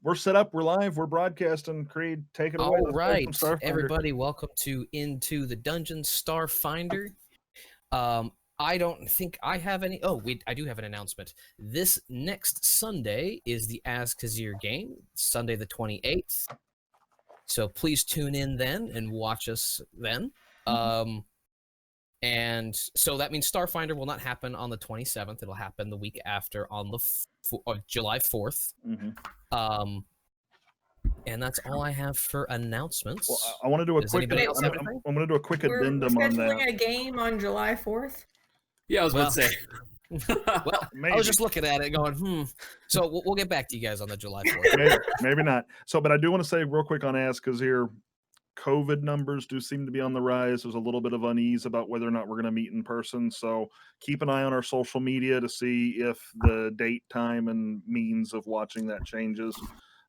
We're set up. We're live. We're broadcasting. Creed, take it away. All right, everybody, welcome to Into the Dungeon Starfinder. I don't think I have any. Oh, I do have an announcement. This next Sunday is the Az-Kazir game, Sunday the 28th. So please tune in then and watch us then. And so that means Starfinder will not happen on the 27th. It'll happen the week after on the July 4th. And that's all I have for announcements. Well, I want to do a quick. I'm going to do a quick addendum on that. We're scheduling a game on July 4th. Yeah, I was about to say. Well, I was just looking at it going, So we'll get back to you guys on the July 4th. maybe not. So, but I do want to say real quick on Az-Kazir, COVID numbers do seem to be on the rise. There's a little bit of unease about whether or not we're going to meet in person. So keep an eye on our social media to see if the date, time, and means of watching that changes.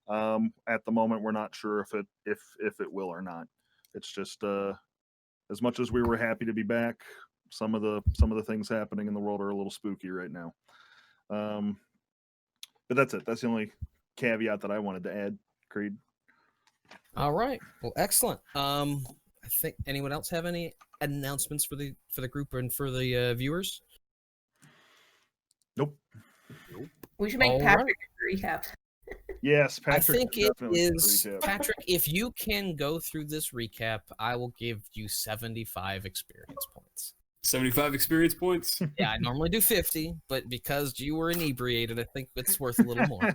At the moment, we're not sure if it will or not. It's just as much as we were happy to be back, some of the things happening in the world are a little spooky right now. But that's it. That's the only caveat that I wanted to add, Creed. All right. Well, excellent. I think anyone else have any announcements for the group and for the viewers? Nope. We should make Patrick recap. Yes, Patrick. I think it is Patrick. If you can go through this recap, I will give you 75 experience points. 75 experience points? Yeah, I normally do 50, but because you were inebriated, I think it's worth a little more.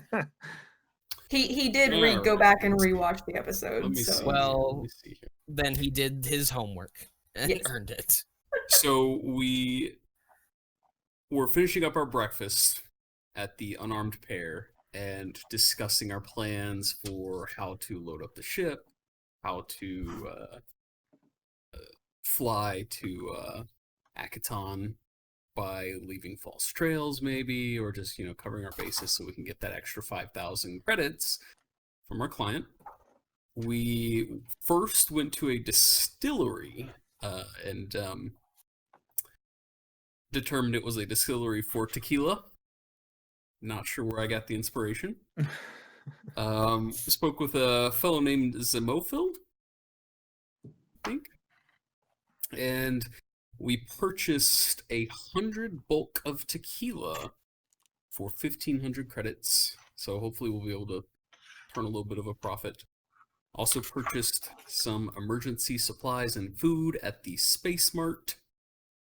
He did go back and rewatch the episode. Well, then he did his homework and earned it. So we were finishing up our breakfast at the Unarmed Pair and discussing our plans for how to load up the ship, how to fly to Akiton by leaving false trails maybe, or just, covering our bases so we can get that extra 5,000 credits from our client. We first went to a distillery and determined it was a distillery for tequila. Not sure where I got the inspiration. Spoke with a fellow named Zemofil, I think. And we purchased 100 bulk of tequila for 1,500 credits. So hopefully we'll be able to turn a little bit of a profit. Also purchased some emergency supplies and food at the Space Mart.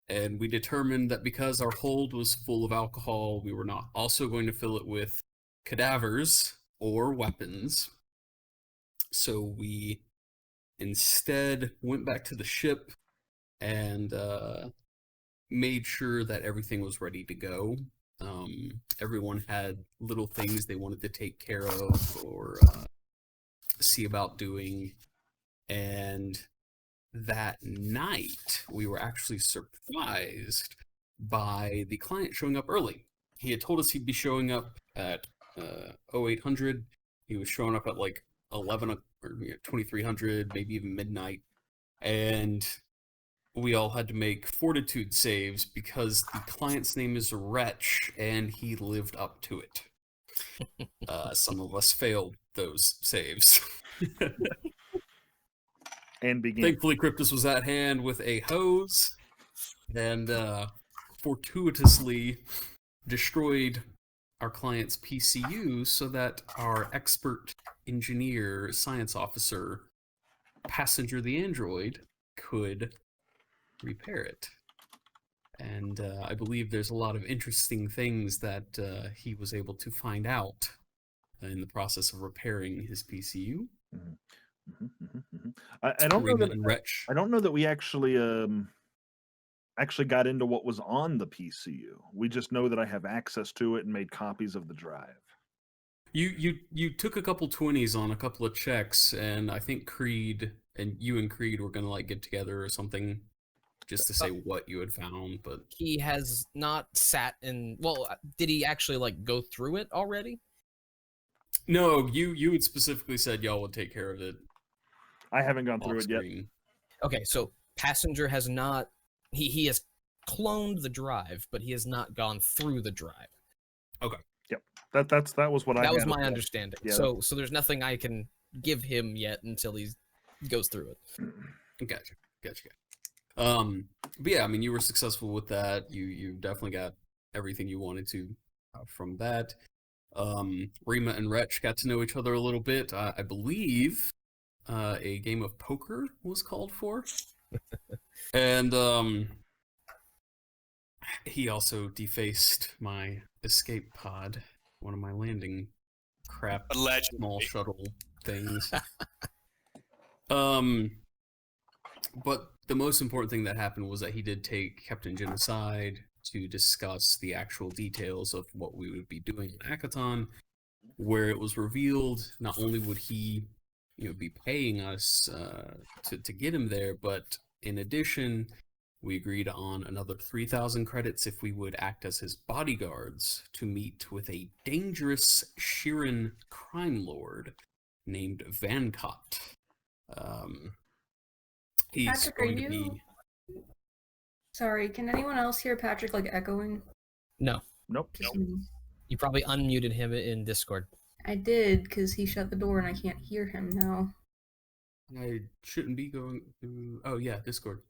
And we determined that because our hold was full of alcohol, we were not also going to fill it with cadavers or weapons. So we instead went back to the ship and made sure that everything was ready to go. Everyone had little things they wanted to take care of or see about doing. And that night, we were actually surprised by the client showing up early. He had told us he'd be showing up at 0800. He was showing up at like 11 or 2300, maybe even midnight. And we all had to make fortitude saves because the client's name is Wretch, and he lived up to it. Some of us failed those saves. And began. Thankfully, Cryptus was at hand with a hose and fortuitously destroyed our client's PCU so that our expert engineer, science officer, Passenger the Android, could repair it. And I believe there's a lot of interesting things that he was able to find out in the process of repairing his PCU. Mm-hmm. I don't know that we actually got into what was on the PCU. We just know that I have access to it and made copies of the drive. You took a couple 20s on a couple of checks, and I think Creed and Creed were gonna like get together or something just to say what you had found. But he has not sat in. Well, did he actually like go through it already? No, you had specifically said y'all would take care of it. I haven't gone through it yet. Okay, so Passenger has not. He has cloned the drive, but he has not gone through the drive. Okay. Yep. That was what I. That was had my as well. understanding. Yeah, So there's nothing I can give him yet until he goes through it. Gotcha. But yeah, I mean, you were successful with that. You definitely got everything you wanted to from that. Rima and Wretch got to know each other a little bit. I believe a game of poker was called for, and he also defaced my escape pod, one of my landing crap Allegedly. small shuttle things. But the most important thing that happened was that he did take Captain Jim aside to discuss the actual details of what we would be doing in Akiton, where it was revealed not only would he, be paying us to get him there, but in addition, we agreed on another 3,000 credits if we would act as his bodyguards to meet with a dangerous Shirin crime lord named Vancott. He's Patrick, going to be. Sorry, can anyone else hear Patrick like echoing? No, Nope. Just me. you probably unmuted him in Discord. I did, because he shut the door and I can't hear him now. I shouldn't be going to. Oh, yeah, Discord.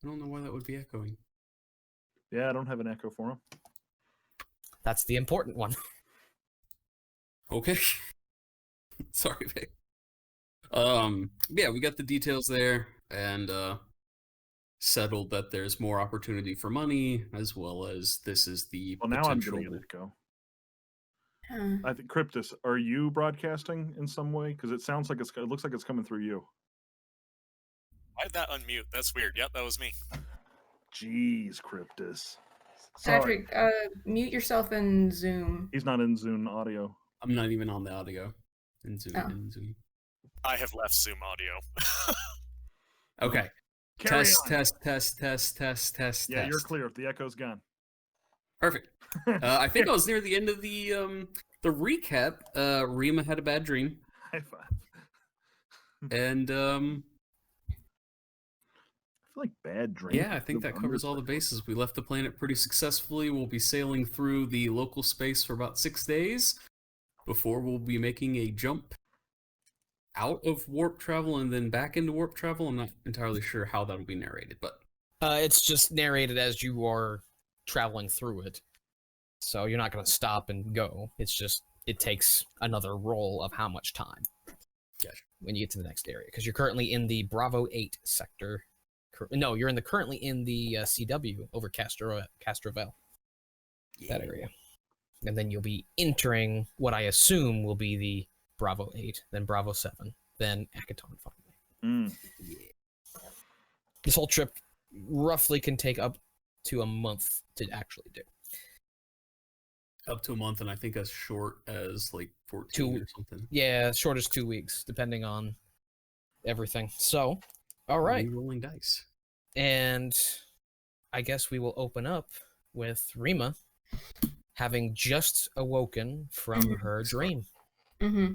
I don't know why that would be echoing. Yeah, I don't have an echo for him. That's the important one. Okay. Sorry, babe. Yeah, we got the details there and settled that there's more opportunity for money as well as this is the Well, now I'm potential. getting an echo. Huh. I think Cryptus, are you broadcasting in some way? Because it looks like it's coming through you. Why did that unmute? That's weird. Yep, that was me. Jeez, Cryptus. Sorry. Patrick, mute yourself in Zoom. He's not in Zoom audio. I'm not even on the audio in Zoom. Oh. In Zoom. I have left Zoom audio. Okay. Carry Test, on. test. Yeah, you're clear. The echo's gone. Perfect. I think I was near the end of the recap. Rima had a bad dream, High five. and I feel like bad dream. yeah, I think that covers all the bases. We left the planet pretty successfully. We'll be sailing through the local space for about 6 days before we'll be making a jump out of warp travel and then back into warp travel. I'm not entirely sure how that'll be narrated, but It's just narrated as you are traveling through it. So you're not going to stop and go. It's just, it takes another roll of how much time. Gotcha. When you get to the next area. Because you're currently in the Bravo 8 sector. No, you're currently in the CW over Castrovel. That area. And then you'll be entering what I assume will be the Bravo 8, then Bravo 7, then Akiton finally. This whole trip roughly can take up to a month to actually do. Up to a month, and I think as short as like 14 or something. Yeah, as short as 2 weeks, depending on everything. So, all right. Rolling dice. And I guess we will open up with Rima having just awoken from her dream. Mm-hmm.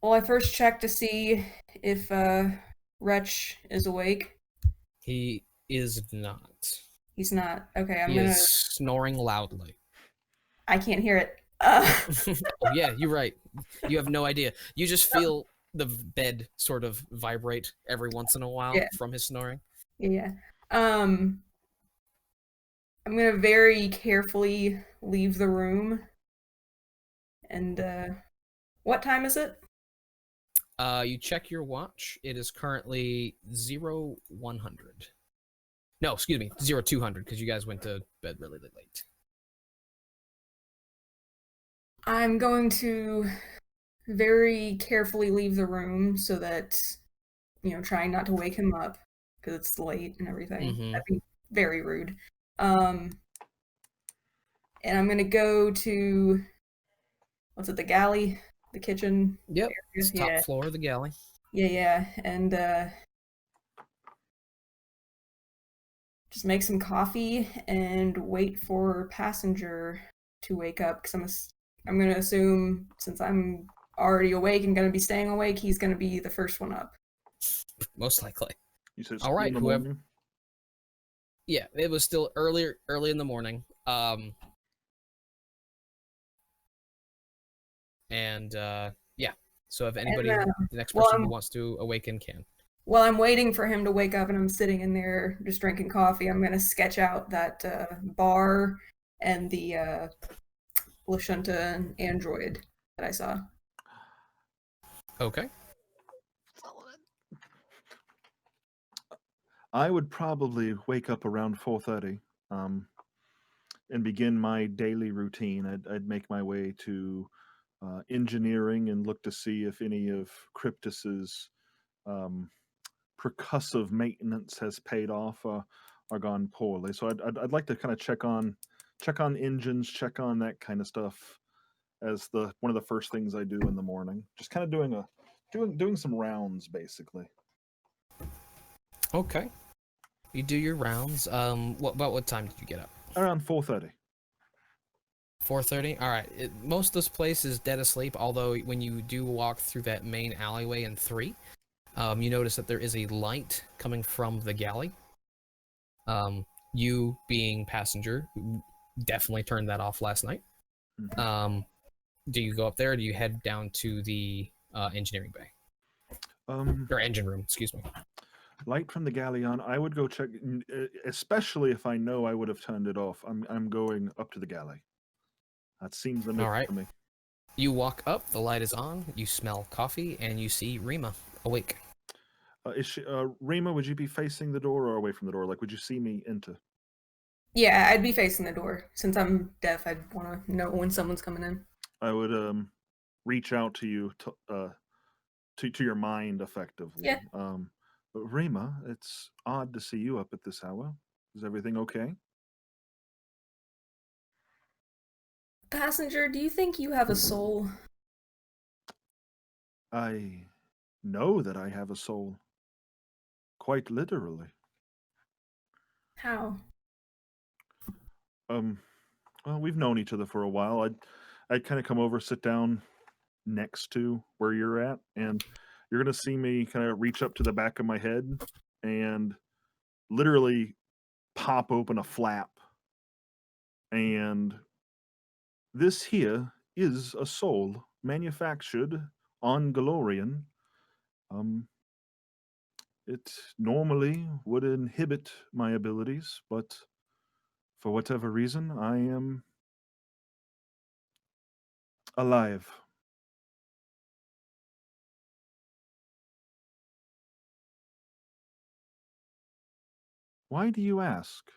Well, I first checked to see if Wretch is awake. He is not. He's not. Okay, I'm He gonna. is snoring loudly. I can't hear it. Oh yeah, you're right. You have no idea. You just feel the bed sort of vibrate every once in a while from his snoring. Yeah. I'm gonna very carefully leave the room. And what time is it? You check your watch. It is currently 0100. No, excuse me, 0200 because you guys went to bed really late. I'm going to very carefully leave the room so that, trying not to wake him up because it's late and everything. Mhm. That'd be very rude. And I'm going to go to, what's it, the galley? The kitchen? Yep, it's top Yeah. floor of the galley. Yeah, and just make some coffee and wait for passenger to wake up because I'm gonna assume since I'm already awake and gonna be staying awake, he's gonna be the first one up. Most likely. You said All right, school in the whoever- morning? Yeah, it was still early in the morning. Yeah. So if anybody, And, the next well, person who wants to awaken can. while I'm waiting for him to wake up and I'm sitting in there just drinking coffee, I'm gonna sketch out that bar and the Lashunta android that I saw. Okay. I would probably wake up around 4:30 and begin my daily routine. I'd make my way to engineering and look to see if any of Cryptus's um, percussive maintenance has paid off or gone poorly. So I'd like to kind of check on engines, check on that kind of stuff as one of the first things I do in the morning. Just kind of doing some rounds basically. Okay. You do your rounds. What time did you get up? Around 4:30. 4:30. All right. Most of this place is dead asleep. Although when you do walk through that main alleyway in 3, you notice that there is a light coming from the galley. You being passenger, definitely turned that off last night. Mhm. Do you go up there, or do you head down to the engineering bay or engine room? Excuse me. Light from the galleon. I would go check, especially if I know I would have turned it off. I'm going up to the galley. That seems the mission All right. to me. You walk up. The light is on. You smell coffee, and you see Rima awake. Is she, Rima, would you be facing the door or away from the door? Like, would you see me enter? Yeah, I'd be facing the door. Since I'm deaf, I'd want to know when someone's coming in. I would reach out to you to your mind effectively. Yeah. But Rima, it's odd to see you up at this hour. Is everything okay? Passenger, do you think you have a soul? I know that I have a soul. Quite literally. How? Well, we've known each other for a while. I'd kind of come over, sit down next to where you're at, and you're gonna see me kind of reach up to the back of my head and literally pop open a flap. And this here is a soul manufactured on Galorian. It normally would inhibit my abilities, but for whatever reason, I am alive. Why do you ask?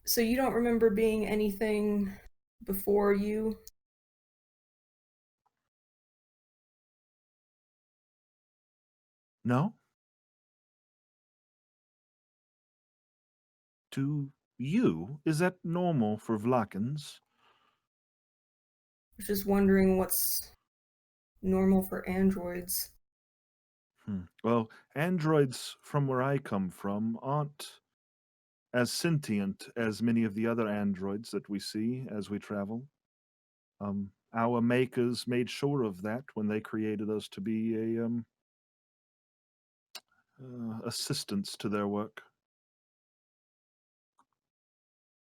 So you don't remember being anything before you? No? To you? Is that normal for Vlakans? I was just wondering what's normal for androids. Well, androids from where I come from aren't as sentient as many of the other androids that we see as we travel. Our makers made sure of that when they created us to be a assistance to their work.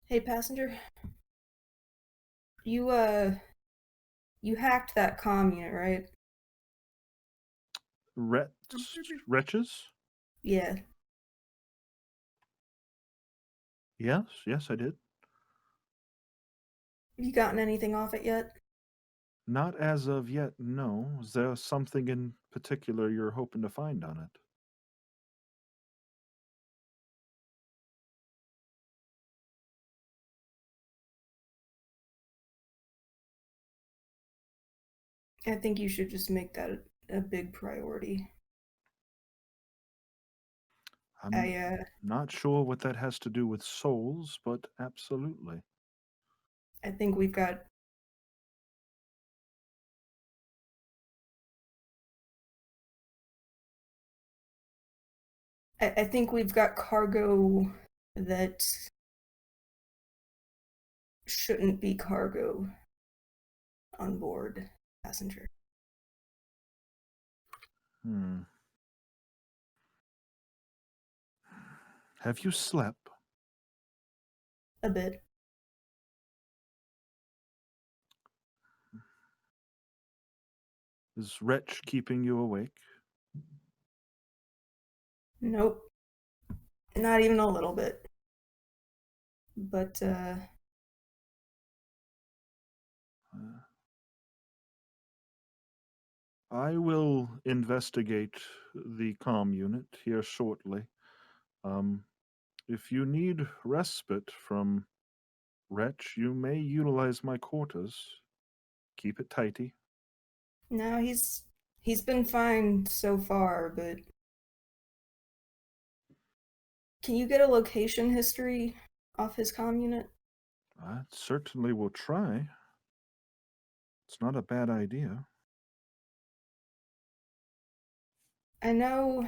Hey, passenger. You you hacked that comm unit, right? Wretches? Yeah. Yes, I did. Have you gotten anything off it yet? Not as of yet, no. Is there something in particular you're hoping to find on it? I think you should just make that a big priority. I'm not sure what that has to do with souls, but absolutely. I think we've got I think we've got cargo that shouldn't be cargo on board, passenger. Have you slept? A bit. Is Wretch keeping you awake? Nope. Not even a little bit. But, I will investigate the comm unit here shortly. If you need respite from Wretch, you may utilize my quarters. Keep it tighty. no, he's been fine so far, but can you get a location history off his comm unit? I certainly will try. It's not a bad idea. I know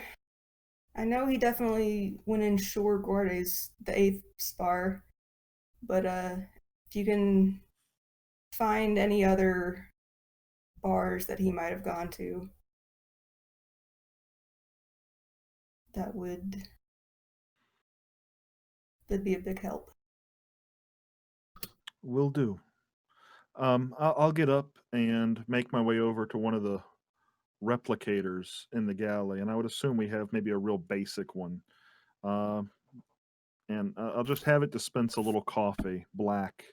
he definitely went in Shore Gordes, the 8th spar, but if you can find any other bars that he might have gone to, that'd be a big help. Will do. I'll get up and make my way over to one of the replicators in the galley, and I would assume we have maybe a real basic one. And I'll just have it dispense a little coffee, black.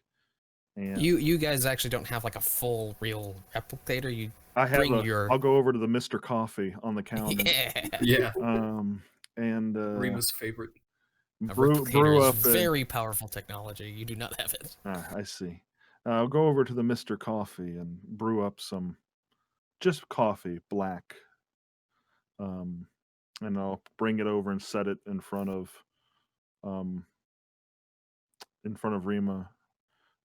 And You guys actually don't have like a full real replicator. You I have bring your I'll go over to the Mr. Coffee on the counter. yeah. Yeah. And Remus' favorite. A brew replicator up is very powerful technology. You do not have it. I see. I'll go over to the Mr. Coffee and brew up some just coffee, black. And I'll bring it over and set it in front of Rima.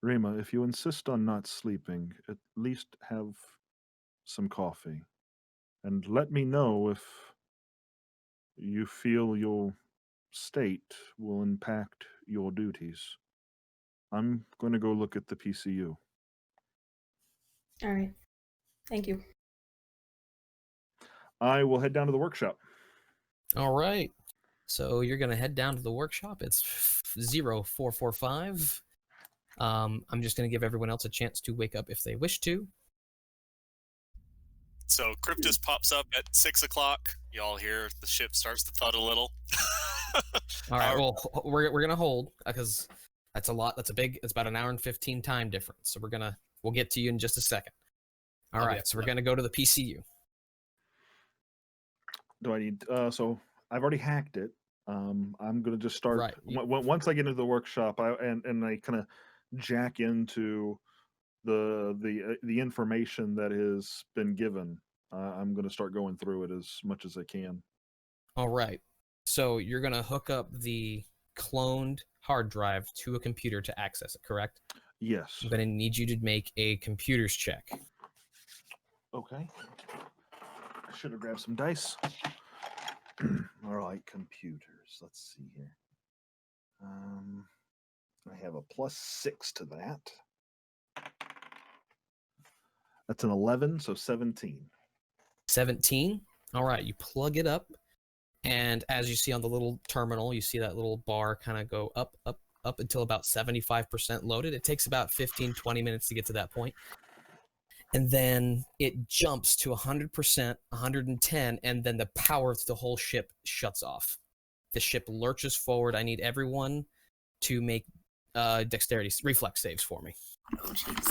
Rima, if you insist on not sleeping, at least have some coffee. And let me know if you feel your state will impact your duties. I'm going to go look at the PCU. All right. Thank you. I will head down to the workshop. All right. So you're going to head down to the workshop. It's 0445. I'm just going to give everyone else a chance to wake up if they wish to. So Cryptus pops up at 6 o'clock. Y'all hear the ship starts to thud a little. All right. Well, we're going to hold because that's a lot. That's a big, it's about an hour and 15 time difference. So we'll get to you in just a second. All right. So we're going to go to the PCU. Do I need, so I've already hacked it. I'm going to just start, Right. Once I get into the workshop, I kind of jack into the information that has been given. I'm going to start going through it as much as I can. All right. So you're going to hook up the cloned hard drive to a computer to access it, correct? Yes. I'm going to need you to make a computer's check. Okay. I should have grabbed some dice. All right, computers. Let's see here. I have a +6 to that. That's an 11, so 17. 17. All right, you plug it up, and as you see on the little terminal, you see that little bar kind of go up, up, up until about 75% loaded. It takes about 15-20 minutes to get to that point. And then it jumps to 100%, 110, and then the power to the whole ship shuts off. The ship lurches forward. I need everyone to make dexterity reflex saves for me. Oh, jeez.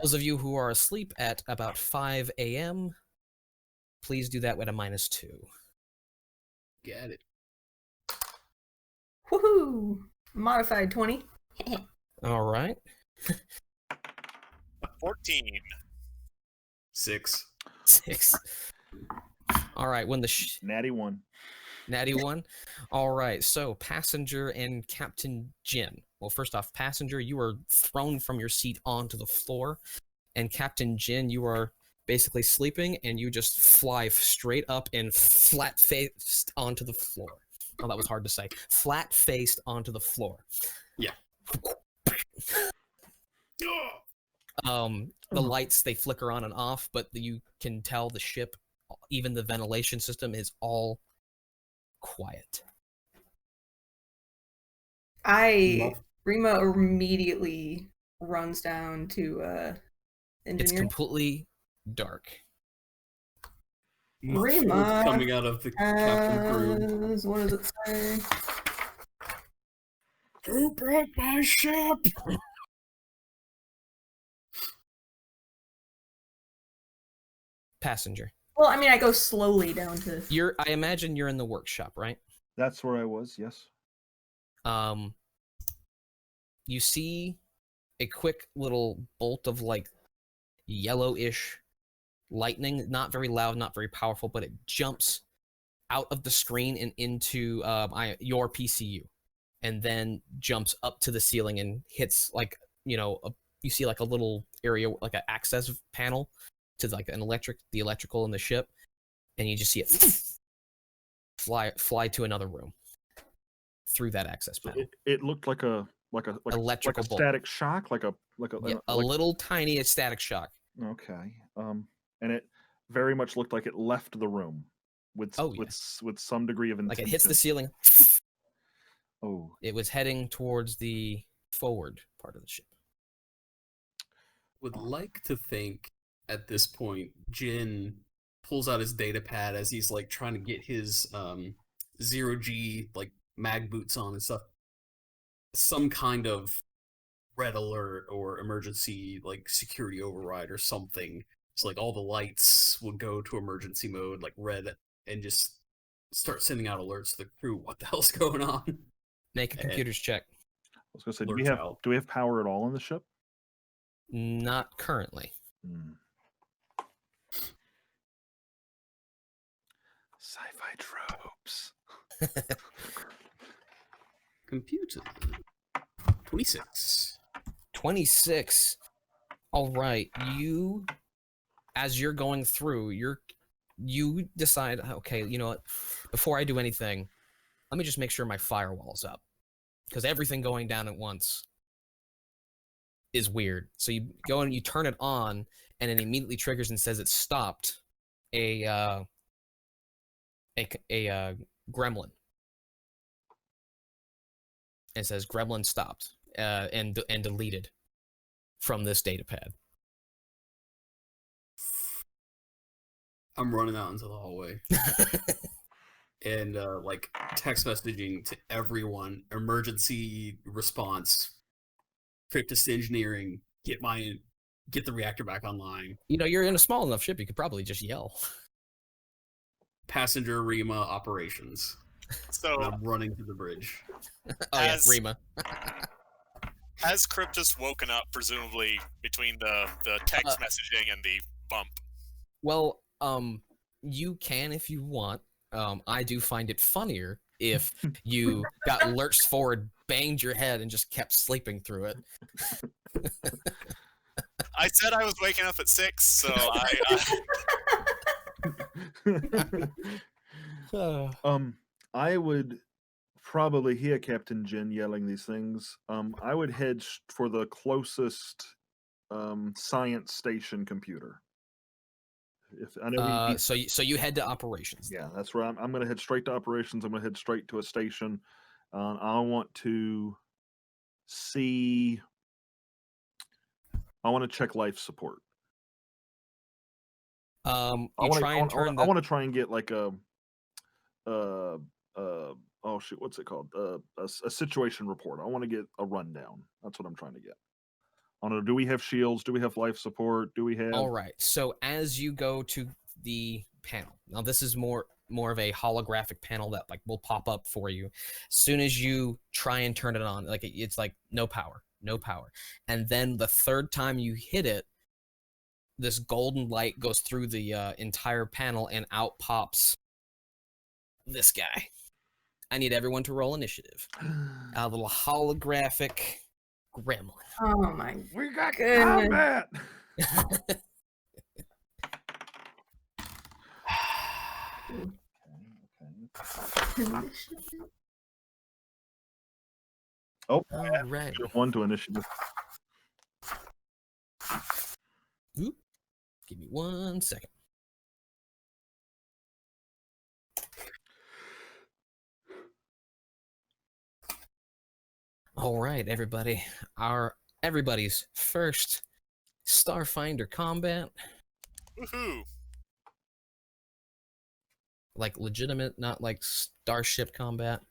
Those of you who are asleep at about 5 a.m., please do that with a -2. Get it. Woohoo! Modified 20. All right. 14. 6. 6. All right, when Natty 1. Natty 1. All right, so Passenger and Captain Jin. Well, first off, Passenger, you are thrown from your seat onto the floor, and Captain Jin, you are basically sleeping, and you just fly straight up and flat-faced onto the floor. Oh, that was hard to say. Flat-faced onto the floor. Yeah. The lights, they flicker on and off, but you can tell the ship, even the ventilation system, is all quiet. Rima immediately runs down to It's engineer. completely dark. Rima Muffled coming out of the captain's room. What does it say? Who broke my ship? Passenger. Well, I mean, I go slowly down to. I imagine you're in the workshop, right? That's where I was. Yes. You see a quick little bolt of like yellowish lightning, not very loud, not very powerful, but it jumps out of the screen and into your PCU, and then jumps up to the ceiling and hits like you see like a little area, like an access panel to like the electrical in the ship, and you just see it fly to another room through that access panel. It looked like a electrical bolt. static shock, like a little tiny static shock. Okay. And it very much looked like it left the room with some degree of intention. Like it hits the ceiling. Oh. It was heading towards the forward part of the ship. Would like to think at this point, Jin pulls out his data pad as he's like trying to get his 0G like mag boots on and stuff. Some kind of red alert or emergency like security override or something. It's like all the lights would go to emergency mode, like red, and just start sending out alerts to the crew. What the hell's going on? Make a computer's check. I was gonna say, do we have power at all on the ship? Not currently. Sci-fi tropes. Computer. 26. 26. All right. As you're going through, you decide, okay, you know what? Before I do anything, let me just make sure my firewall's up, because everything going down at once is weird. So you go and you turn it on, and it immediately triggers and says it stopped a gremlin. It says gremlin stopped and deleted from this data pad. I'm running out into the hallway. And like text messaging to everyone, emergency response, cryptist engineering, get the reactor back online. You're in a small enough ship, you could probably just yell. Passenger Rima operations. So and I'm running to the bridge. Rima. Has Cryptus woken up, presumably between the text messaging and the bump? Well, you can if you want. I do find it funnier if you got lurched forward, banged your head, and just kept sleeping through it. I said I was waking up at 6, so I would probably hear Captain Jin yelling these things. I would head for the closest science station computer. If I know so you head to operations. Yeah, that's where I'm going to head straight to operations. I'm going to head straight to a station. I want to see. I want to check life support. I want to try and get like a oh shit, what's it called? A situation report. I want to get a rundown. That's what I'm trying to get. I don't know, do we have shields? Do we have life support? Do we have... All right. So as you go to the panel, now this is more of a holographic panel that like will pop up for you. As soon as you try and turn it on, like it's like no power. And then the third time you hit it, this golden light goes through the entire panel and out pops this guy. I need everyone to roll initiative. A little holographic gremlin. Oh my We got goodness. combat! Oh, all right. One to initiative. Oop. Give me 1 second. All right, everybody. Everybody's first Starfinder combat, Woohoo! like legitimate, not like starship combat.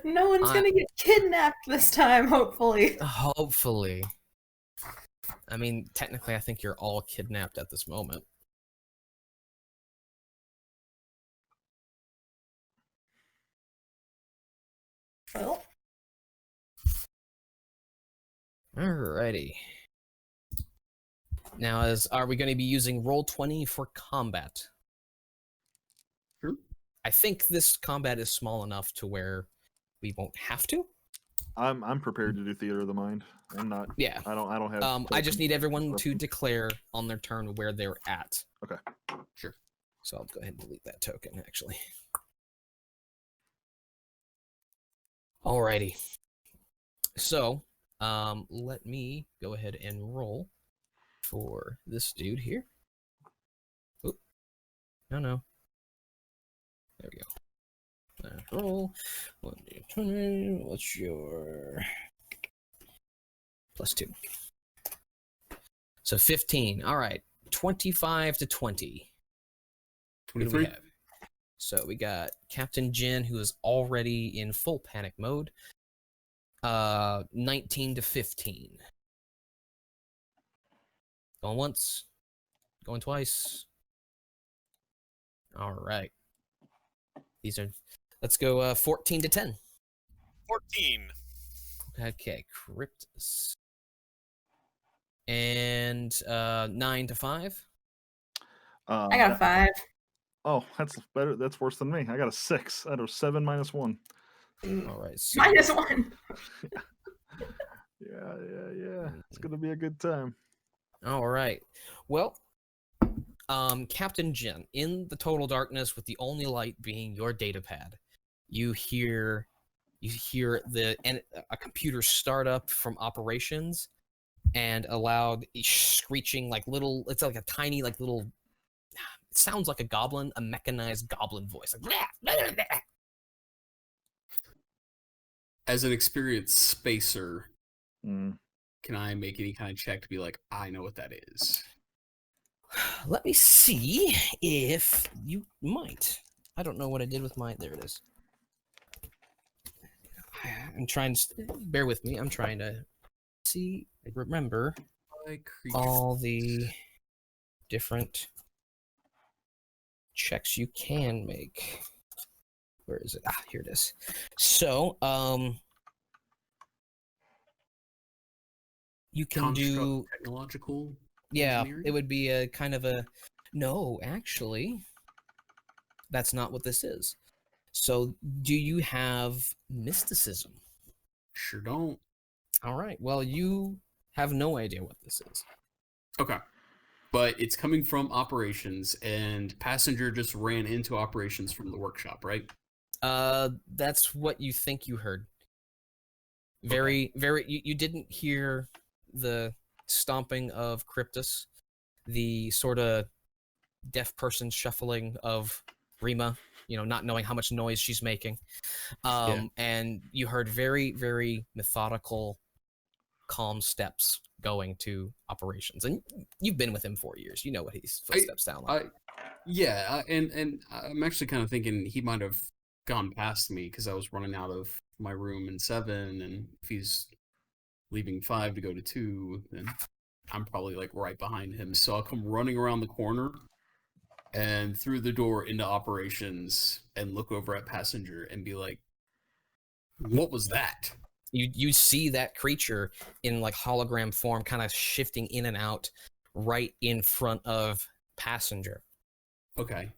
No one's gonna get kidnapped this time, hopefully. Hopefully. I mean, technically, I think you're all kidnapped at this moment. Well, Alrighty. Now, are we going to be using Roll20 for combat? Sure. I think this combat is small enough to where we won't have to. I'm prepared to do theater of the mind. I'm not. Yeah. I don't have. I just need everyone to declare on their turn where they're at. Okay. Sure. So I'll go ahead and delete that token, actually. Alrighty. So, let me go ahead and roll for this dude here. Oop. No. There we go. Roll. 1d20. What's your +2? So 15. All right. 25 to 20. Who do we 23. have? So we got Captain Jin, who is already in full panic mode. 19 to 15. Going once. Going twice. All right. These are. Let's go 14 to 10. 14. Okay, Crypt. And 9 to 5. I got a 5. Oh, that's better. That's worse than me. I got a 6 out of 7 minus 1. All right. So, -1. Yeah. It's gonna be a good time. all right. Well, Captain Jin, in the total darkness with the only light being your data pad, you hear a computer start up from operations and a loud screeching it's like a tiny little, it sounds like a goblin, a mechanized goblin voice. Like, As an experienced spacer, Mm. can I make any kind of check to be like, I know what that is? let me see if you might. I don't know what I did with my. There it is. I'm trying to bear with me. I'm trying to remember all the different checks you can make. Where is it? Here it is. So, you can do technological. Yeah, engineering? it would be a kind of a no, actually. That's not what this is. So, do you have mysticism? Sure don't. All right. Well, you have no idea what this is. Okay. But it's coming from operations, and passenger just ran into operations from the workshop, right? That's what you think you heard. Very. You didn't hear the stomping of Cryptus, the sort of deaf person shuffling of Rima, not knowing how much noise she's making. And you heard very, very methodical, calm steps going to operations. And you've been with him 4 years. You know what his footsteps sound like. And I'm actually kind of thinking he might have gone past me because I was running out of my room in 7, and if he's leaving 5 to go to 2, then I'm probably like right behind him. So I'll come running around the corner and through the door into operations and look over at passenger and be like, what was that? You see that creature in like hologram form kind of shifting in and out right in front of passenger. Okay.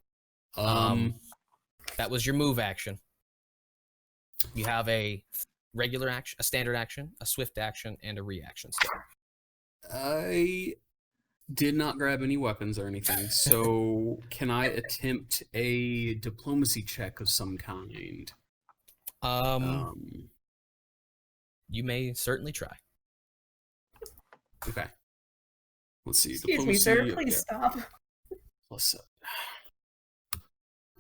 That was your move action. You have a regular action, a standard action, a swift action, and a reaction step. I did not grab any weapons or anything, so can I attempt a diplomacy check of some kind? You may certainly try. Okay. Let's see. Excuse me, sir. Please stop. Plus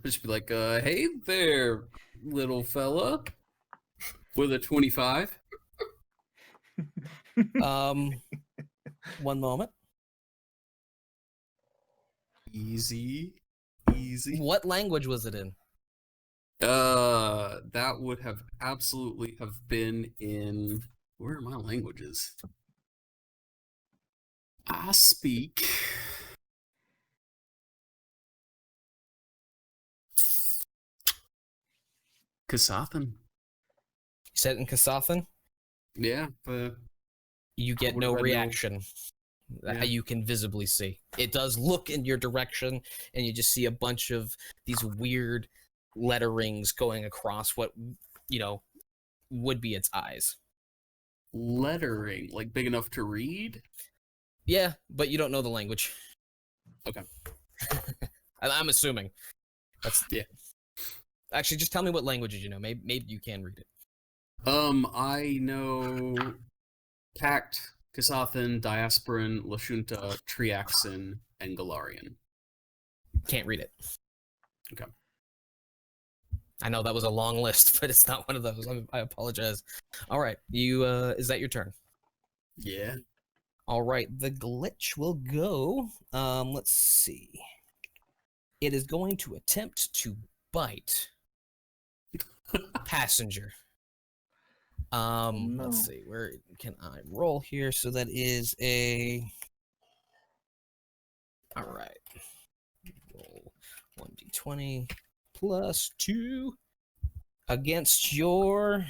Just be like, hey there, little fella, with a 25. One moment. Easy. What language was it in? That would have absolutely have been in, where are my languages? I speak Kasathan. You said it in Kasathan? Yeah, but You get would've no had no- reaction. Yeah. You can visibly see. It does look in your direction, and you just see a bunch of these weird letterings going across what, would be its eyes. lettering, like big enough to read. Yeah, but you don't know the language. Okay. I'm assuming. Yeah. Actually, just tell me what languages you know. Maybe you can read it. I know Pact, Kasathan, Diasporan, Lashunta, Triaxan, and Galarian. Can't read it. Okay. I know that was a long list, but it's not one of those. I apologize. All right, you. Is that your turn? Yeah. All right, the glitch will go. Let's see. It is going to attempt to bite passenger. No. Let's see. Where can I roll here? So that is a. All right. Roll 1d20 plus 2 against your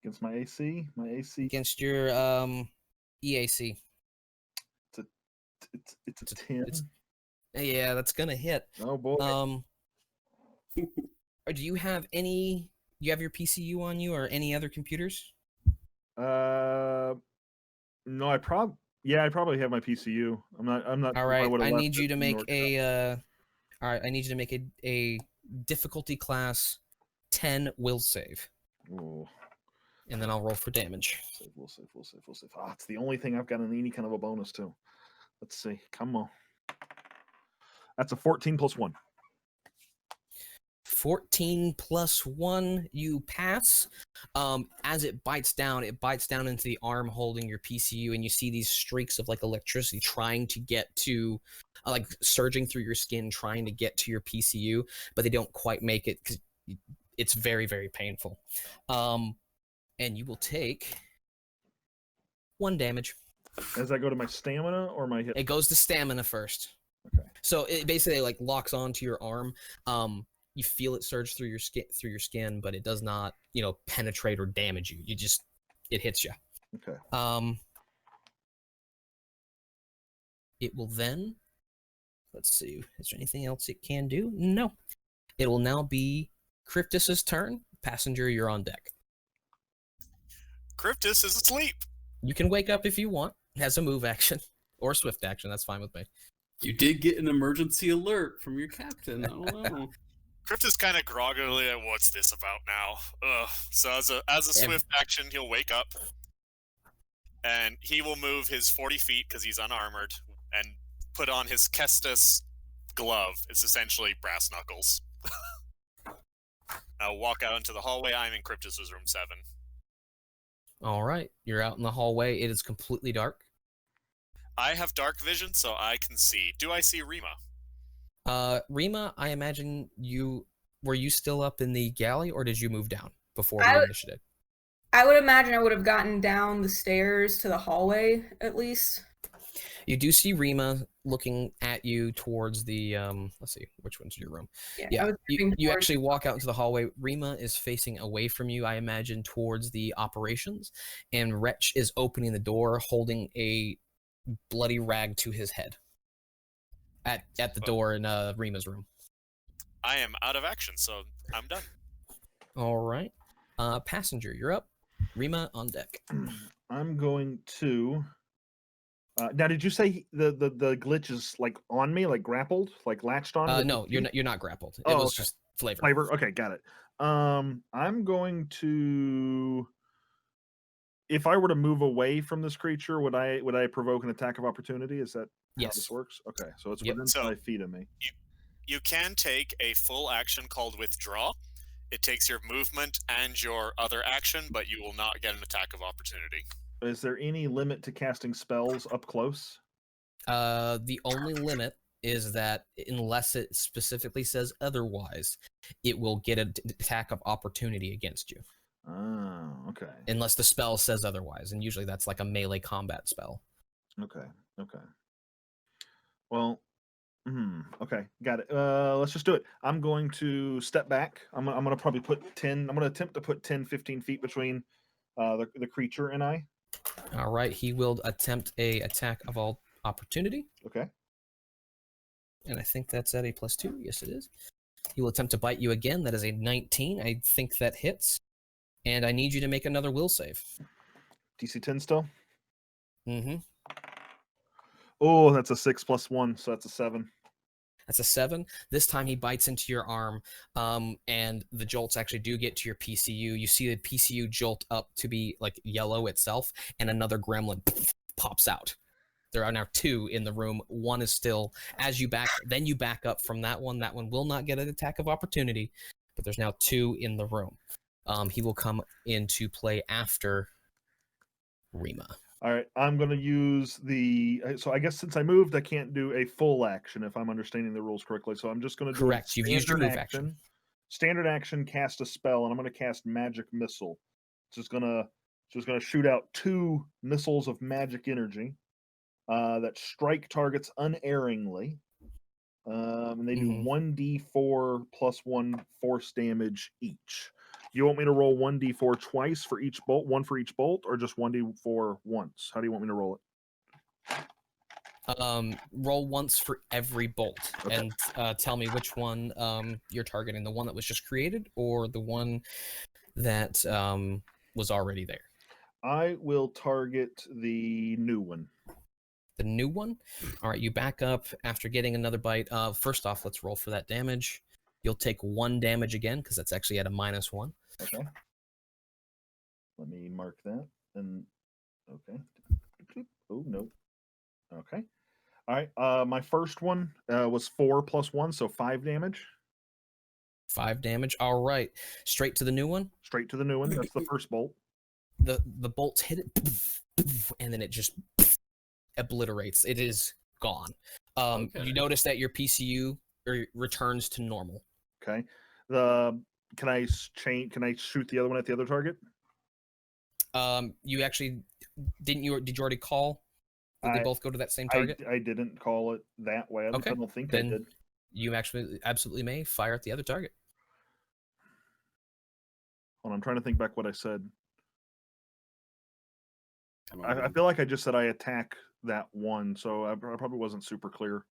Against my AC. My AC. against your EAC. It's a 10. Yeah, that's gonna hit. Oh boy. Or do you have any? Do you have your PCU on you or any other computers? No, I probably have my PCU. I'm not. All sure if right, would've I left need it you to in make North a. All right, I need you to make a difficulty class 10 will save, Carolina. Ooh. and then I'll roll for damage. We'll save. Ah, it's the only thing I've got any kind of a bonus to. Let's see. Come on. That's a 14 plus 1. 14 plus 1, you pass. As it bites down into the arm holding your PCU, and you see these streaks of like electricity trying to get to, like surging through your skin, trying to get to your PCU, but they don't quite make it because it's very, very painful. And you will take 1 damage. Does that go to my stamina or my hit? It goes to stamina first. Okay. So it basically like locks onto your arm. You feel it surge through your skin, but it does not, penetrate or damage you. It hits you. Okay. It will then, let's see, is there anything else it can do? No. It will now be Cryptus's turn. Passenger, you're on deck. Cryptus is asleep. You can wake up if you want. It has a move action or swift action. That's fine with me. You did get an emergency alert from your captain. I don't know. Cryptus kind of groggily like, what's this about now? Ugh. So as a swift action, he'll wake up, and he will move his 40 feet because he's unarmored, and put on his Kestis glove. It's essentially brass knuckles. I'll walk out into the hallway. I'm in Cryptus's room 7. All right. You're out in the hallway. It is completely dark. I have dark vision, so I can see. Do I see Rima? Rima, I imagine were you still up in the galley, or did you move down before I the would- initiative? I would imagine I would have gotten down the stairs to the hallway at least. You do see Rima looking at you towards the let's see, which one's your room? I Yeah, was you moving towards- actually walk out into the hallway. Rima is facing away from you, I imagine, towards the operations, and Wretch is opening the door, holding a bloody rag to his head at the door in Rima's room. I am out of action, so I'm done. All right, passenger, you're up. Rima on deck. I'm going to. Now, did you say the glitch is like on me, like grappled, like latched on? with No, the you're teeth? not grappled. It Oh, was okay. just flavor. Flavor. Okay, got it. I'm going to. If I were to move away from this creature, would I provoke an attack of opportunity? Is that how Yes. this works? Okay, so it's Yep. within So- 5 feet of me. You can take a full action called Withdraw. It takes your movement and your other action, but you will not get an attack of opportunity. Is there any limit to casting spells up close? The only limit is that unless it specifically says otherwise, it will get an attack of opportunity against you. Oh, okay. Unless the spell says otherwise, and usually that's like a melee combat spell. Okay. Well, okay, got it. Let's just do it. I'm going to step back. I'm going to probably put 10. I'm going to attempt to put 10, 15 feet between the creature and I. All right, he will attempt a attack of all opportunity. Okay. And I think that's at a +2. Yes, it is. He will attempt to bite you again. That is a 19. I think that hits. And I need you to make another will save. DC 10 still? Mm-hmm. Oh, that's a 6 + 1, so that's a 7. That's a 7. This time he bites into your arm, and the jolts actually do get to your PCU. You see the PCU jolt up to be like yellow itself, and another gremlin pops out. There are now 2 in the room. One is still, as you back, then you back up from that one. That one will not get an attack of opportunity, but there's now 2 in the room. He will come into play after Rima. All right, I'm going to use the... So I guess since I moved, I can't do a full action if I'm understanding the rules correctly. So I'm just going to do Correct. You've used your move action. Standard action, cast a spell, and I'm going to cast Magic Missile. It's just going to shoot out 2 missiles of magic energy that strike targets unerringly. And they do 1d4 + 1 force damage each. You want me to roll 1d4 twice for each bolt, 1 for each bolt, or just 1d4 once? How do you want me to roll it? Roll once for every bolt, Okay. and tell me which one you're targeting, the one that was just created or the one that was already there. I will target the new one. The new one? All right, you back up after getting another bite. First off, let's roll for that damage. You'll take 1 damage again, because that's actually at a -1. Okay. Let me mark that. And okay. Oh, no. Okay. All right. My first one was 4 + 1, so 5 damage. 5 damage. All right. Straight to the new one? Straight to the new one. That's the first bolt. The bolts hit it, and then it just obliterates. It is gone. Okay. You notice that your PCU returns to normal. Okay. Can I shoot the other one at the other target? You actually did you already call? Did they both go to that same target? I didn't call it that way. Okay. I don't think Then I did. You actually absolutely may fire at the other target. Hold on, I'm trying to think back what I said. Come I on. feel like I just said I attack that one, so I probably wasn't super clear.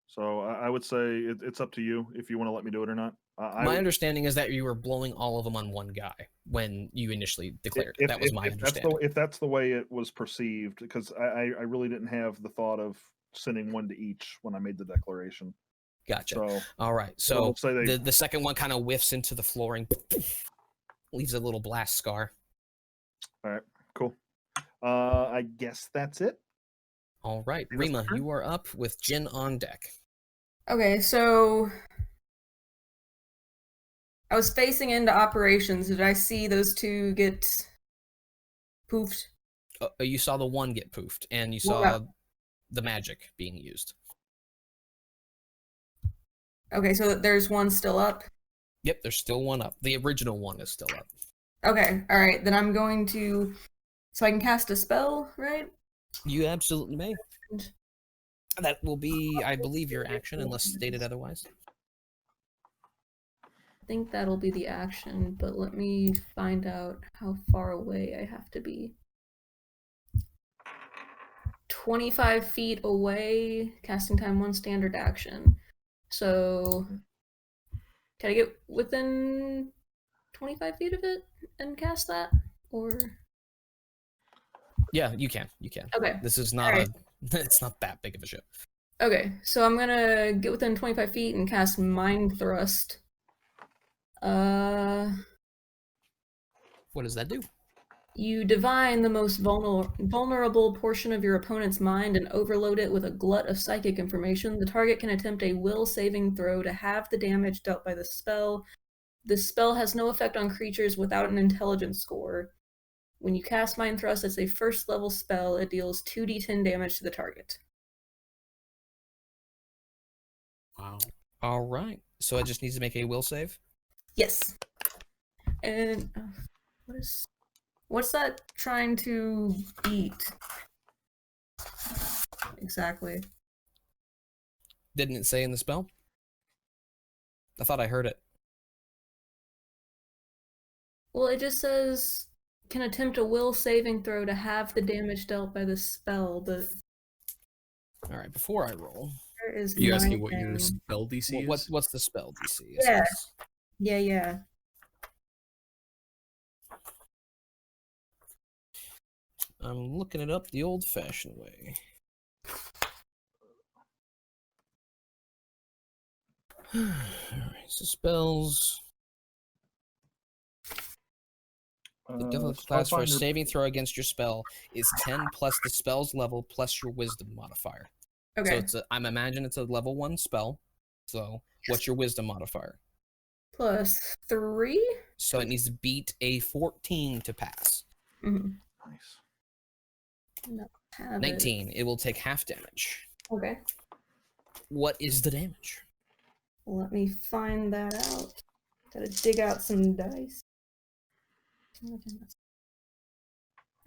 So I would say it's up to you if you want to let me do it or not. My understanding is that you were blowing all of them on one guy when you initially declared. That was my understanding. If that's the way it was perceived, because I really didn't have the thought of sending 1 to each when I made the declaration. Gotcha. So, all right. So say the second one kind of whiffs into the flooring, leaves a little blast scar. All right, cool. I guess that's it. All right, Rima, you are up with Jin on deck. Okay, so I was facing into operations. Did I see those 2 get poofed? You saw the one get poofed, and you saw the magic being used. Okay, so there's one still up? Yep, there's still one up. The original one is still up. Okay, alright, then I'm going to... So I can cast a spell, right? You absolutely may. That will be, I believe, your action, unless stated otherwise. I think that'll be the action, but let me find out how far away I have to be. 25 feet away, casting time 1 standard action. So, can I get within 25 feet of it and cast that? Or... Yeah, you can. You can. Okay. This is not Alright. It's not that big of a ship. Okay, so I'm gonna get within 25 feet and cast Mind Thrust. What does that do? You divine the most vulnerable portion of your opponent's mind and overload it with a glut of psychic information. The target can attempt a will saving throw to halve the damage dealt by the spell. This spell has no effect on creatures without an intelligence score. When you cast Mind Thrust as a first level spell, it deals 2d10 damage to the target. Wow. All right. So it just needs to make a will save. Yes. And what's that trying to beat? Exactly. Didn't it say in the spell? I thought I heard it. Well, it just says can attempt a will saving throw to halve the damage dealt by the spell, but All right. Before I roll, there is Are you asking what nothing. your spell DC is? what's the spell DC? Yeah. Yeah. I'm looking it up the old-fashioned way. All right. So spells. The difficulty class for a Starfinder- saving throw against your spell is 10 plus the spell's level plus your wisdom modifier. Okay. So I'm imagining it's a level 1 spell. So what's your wisdom modifier? Plus 3? So it needs to beat a 14 to pass. Mm-hmm. Nice. 19. It will take half damage. Okay. What is the damage? Let me find that out. Gotta dig out some dice.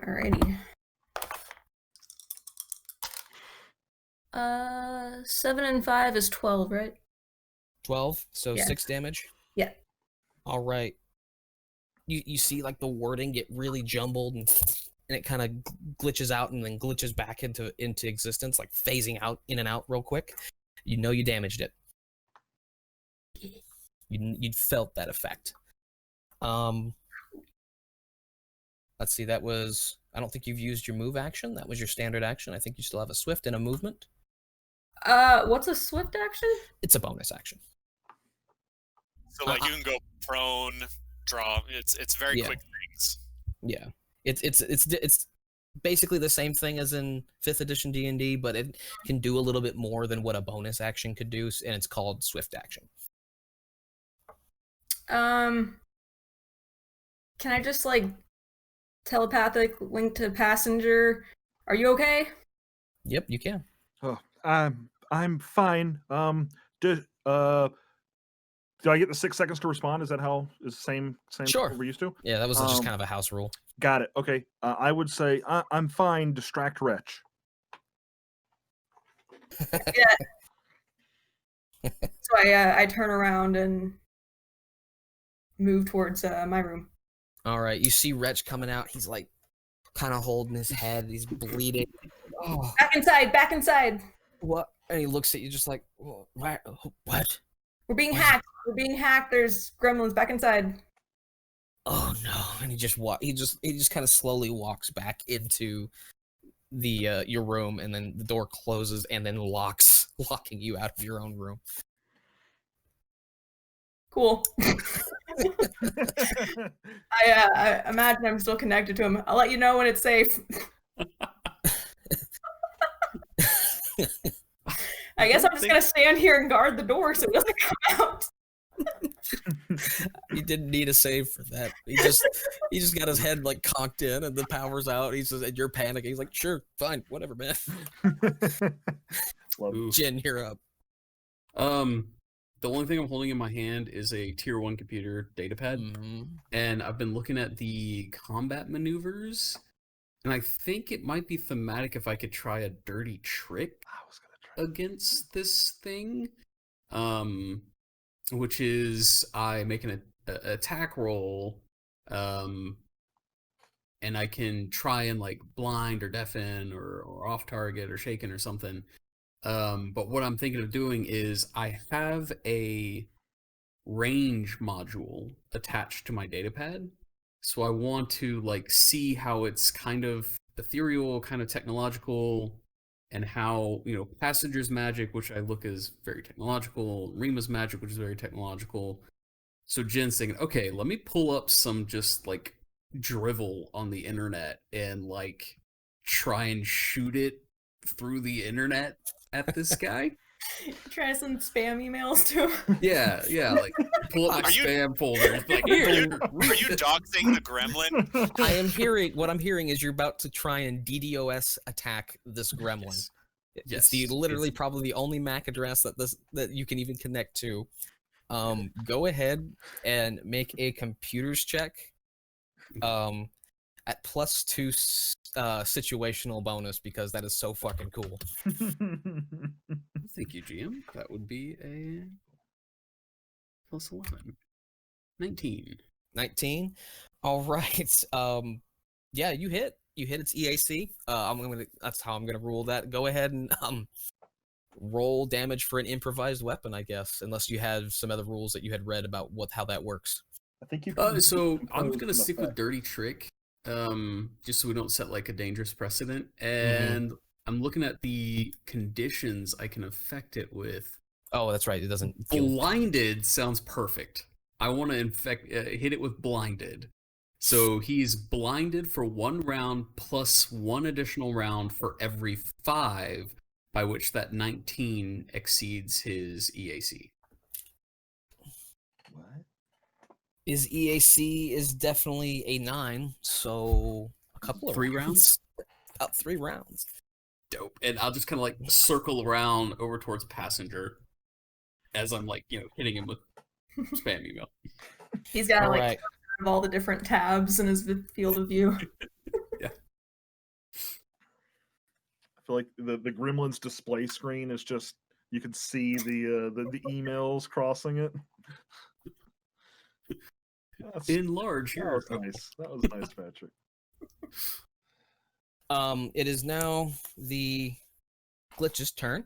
Alrighty. 7 and 5 is 12, right? 12. So Yeah. 6 damage. Yeah. All right. You see like the wording get really jumbled and it kind of glitches out and then glitches back into existence, like phasing out in and out real quick. You know you damaged it. You'd felt that effect. Let's see, that was... I don't think you've used your move action. That was your standard action. I think you still have a swift and a movement. What's a swift action? It's a bonus action. So like you can go prone, draw. It's very Yeah. quick things. Yeah. It's basically the same thing as in 5th edition D&D, but it can do a little bit more than what a bonus action could do, and it's called swift action. Can I just like telepathic link to passenger? Are you okay? Yep, you can. Oh, I'm fine. Do I get the 6 seconds to respond? Is that how is the same Sure. what we're used to? Yeah, that was just kind of a house rule. Got it. Okay. I would say I'm fine. Distract wretch. So I turn around and move towards my room. All right, you see Wretch coming out. He's like kind of holding his head. He's bleeding. Oh, Back inside! Back inside! what? And he looks at you just like, what? What? We're being hacked! We're being hacked! There's gremlins back inside. Oh no! And he just kind of slowly walks back into the your room, and then the door closes, and then locking you out of your own room. Cool. I imagine I'm still connected to him. I'll let you know when it's safe. I guess I'm just gonna stand here and guard the door so it doesn't come out. He didn't need a save for that. He just got his head like conked in, and the power's out. He says, and you're panicking. He's like, sure, fine, whatever, man. Ooh. Jen, you're up. The only thing I'm holding in my hand is a tier 1 computer datapad, and I've been looking at the combat maneuvers, and I think it might be thematic if I could try a dirty trick against this thing, which is I make an attack roll, and I can try and like blind or deafen or off target or shaken or something. But what I'm thinking of doing is I have a range module attached to my datapad. So I want to like see how it's kind of ethereal, kind of technological, and how, you know, Passenger's magic, which I look as very technological, Rima's magic, which is very technological. So Jen's thinking, okay, let me pull up some just like drivel on the internet and like try and shoot it through the internet at this guy. Try to send spam emails to him. Yeah, like pull up my Are you- spam folder. Like, Here. Are you doxing the gremlin? I am hearing what I'm hearing is you're about to try and DDoS attack this gremlin. Yes. It's the Yes, literally it's- probably the only MAC address that you can even connect to. Go ahead and make a computers check. At +2 situational bonus because that is so fucking cool. Thank you, GM. That would be a +11. 19. 19. All right. Yeah, you hit. You hit its EAC. That's how I'm gonna rule that. Go ahead and roll damage for an improvised weapon, I guess, unless you have some other rules that you had read about how that works. I think you. So I'm compose gonna an stick with effect. Dirty Trick, just so we don't set like a dangerous precedent. And I'm looking at the conditions I can affect it with. Oh, that's right. It doesn't. Deal. Blinded sounds perfect. I want to hit it with blinded. So he's blinded for 1 round plus 1 additional round for every 5, by which that 19 exceeds his EAC. What? His EAC is definitely a 9, so a couple of 3 rounds? About 3 rounds. Dope. And I'll just kind of like circle around over towards Passenger as I'm like, hitting him with spam email. He's got All like right. all the different tabs in his field of view. I feel like the gremlin's display screen is just you can see the emails crossing it. Enlarge That here. was nice. That was nice, Patrick. It is now the glitch's turn.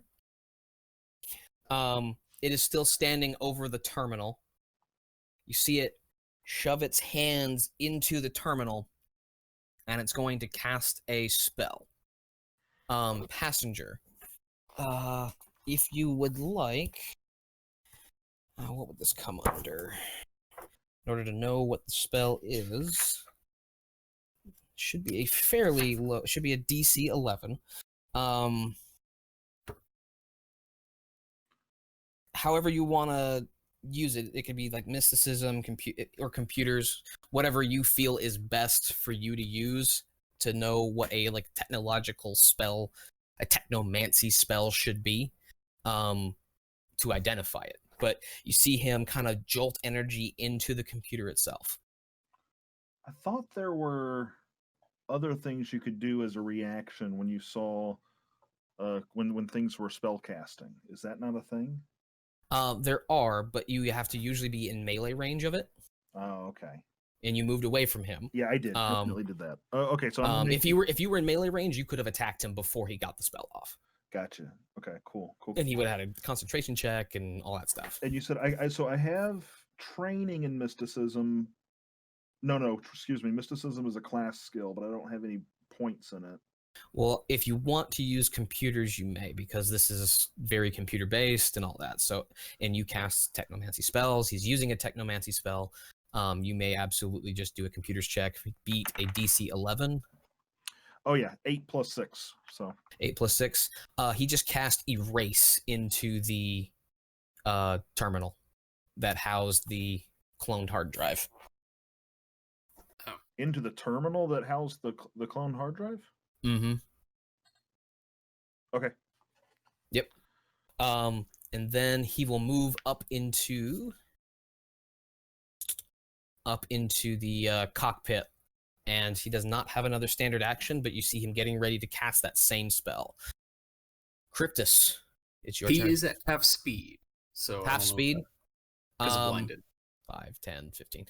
It is still standing over the terminal. You see it shove its hands into the terminal, and it's going to cast a spell. Passenger. If you would like, what would this come under? In order to know what the spell is, should be a fairly low. Should be a DC 11. However you want to use it, it could be like mysticism, or computers, whatever you feel is best for you to use to know what a like technological spell, a technomancy spell should be, to identify it. But you see him kind of jolt energy into the computer itself. I thought there were other things you could do as a reaction when you saw when things were spell casting. Is that not a thing? There are, but you have to usually be in melee range of it, Oh, okay. and you moved away from him. Yeah, I did. Definitely did that. Okay, so If you were in melee range, you could have attacked him before he got the spell off, gotcha. Okay, cool. and he would have had a concentration check and all that stuff. And you said I have training in mysticism. No, excuse me. Mysticism is a class skill, but I don't have any points in it. Well, if you want to use computers, you may, because this is very computer based and all that. So, and you cast technomancy spells. He's using a technomancy spell. You may absolutely just do a computers check, beat a DC 11. Oh yeah, 8 plus 6. So 8 plus 6. He just cast erase into the terminal that housed the cloned hard drive. into the terminal that housed the cloned hard drive. Mm-hmm. Okay. Yep. And then he will move up into the cockpit, and he does not have another standard action, but you see him getting ready to cast that same spell. Cryptus, it's your He turn. is at half speed. So Half speed? Because blinded. 5, 10, 15.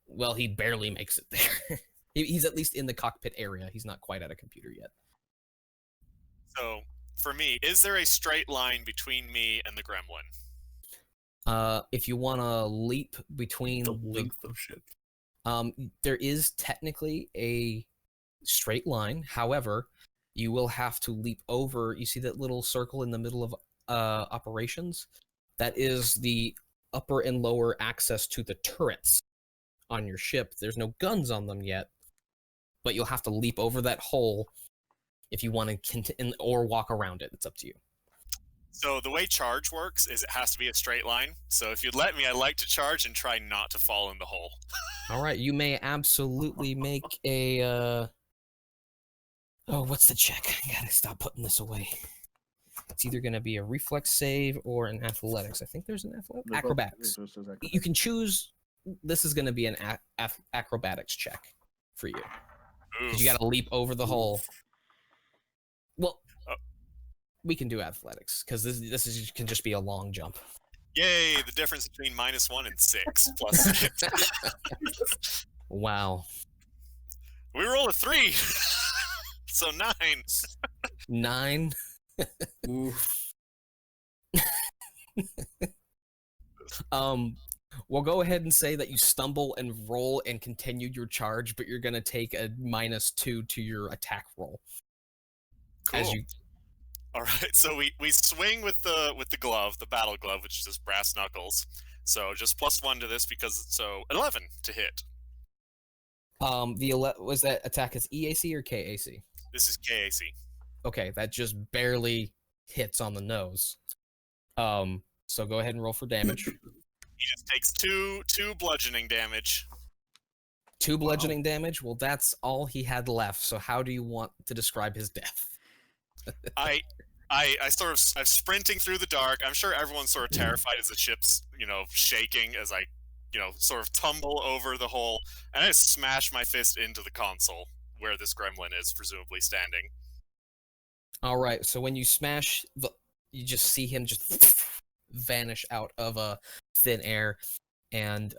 Well, he barely makes it there. He's at least in the cockpit area. He's not quite at a computer yet. So, for me, is there a straight line between me and the gremlin? If you want to leap between The length of ship. there is technically a straight line. However, you will have to leap over. You see that little circle in the middle of operations? That is the upper and lower access to the turrets on your ship. There's no guns on them yet, but you'll have to leap over that hole if you want to or walk around it. It's up to you. So the way charge works is it has to be a straight line. So if you'd let me, I'd like to charge and try not to fall in the hole. All right, you may absolutely make a. Oh, what's the check? I gotta stop putting this away. It's either gonna be a reflex save or an athletics. I think there's an acrobatics. You can choose. This is gonna be an acrobatics check for you because you gotta leap over the hole. Well, we can do athletics because this can just be a long jump. Yay! The difference between -1 and 6 plus 6. Wow. We rolled a 3, so 9. 9. We'll go ahead and say that you stumble and roll and continue your charge, but you're gonna take a -2 to your attack roll. Cool. As you. All right, so we swing with the glove, the battle glove, which is just brass knuckles. So just +1 to this because 11 to hit. Was that attack as EAC or KAC? This is KAC. Okay, that just barely hits on the nose. So go ahead and roll for damage. He just takes two bludgeoning damage. 2 bludgeoning damage? Well, that's all he had left, so how do you want to describe his death? I'm sprinting through the dark. I'm sure everyone's sort of terrified as the ship's, shaking as I, sort of tumble over the hole, and I just smash my fist into the console where this gremlin is presumably standing. All right, so when you smash you just see him just vanish out of thin air, and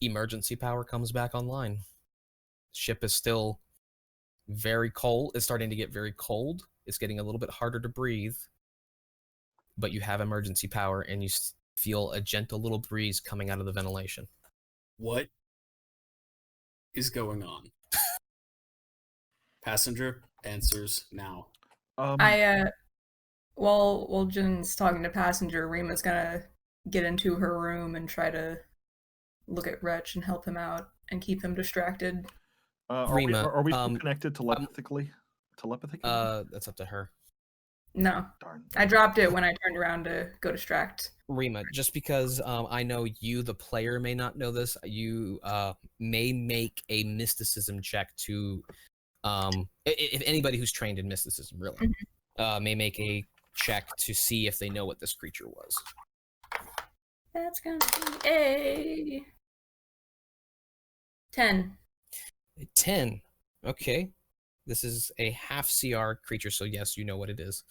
emergency power comes back online. Ship is still very cold. It's starting to get very cold. It's getting a little bit harder to breathe, but you have emergency power, and you feel a gentle little breeze coming out of the ventilation. What is going on? Passenger answers now. While Jin's talking to passenger, Rima's gonna get into her room and try to look at Wretch and help him out and keep him distracted. Rima, are we connected telepathically? That's up to her. No. Darn. I dropped it when I turned around to go distract. Rima, just because I know you, the player, may not know this, you may make a mysticism check to, if anybody who's trained in mysticism, really, may make a check to see if they know what this creature was. That's gonna be a 10. 10. Okay. This is a half CR creature, so yes, you know what it is.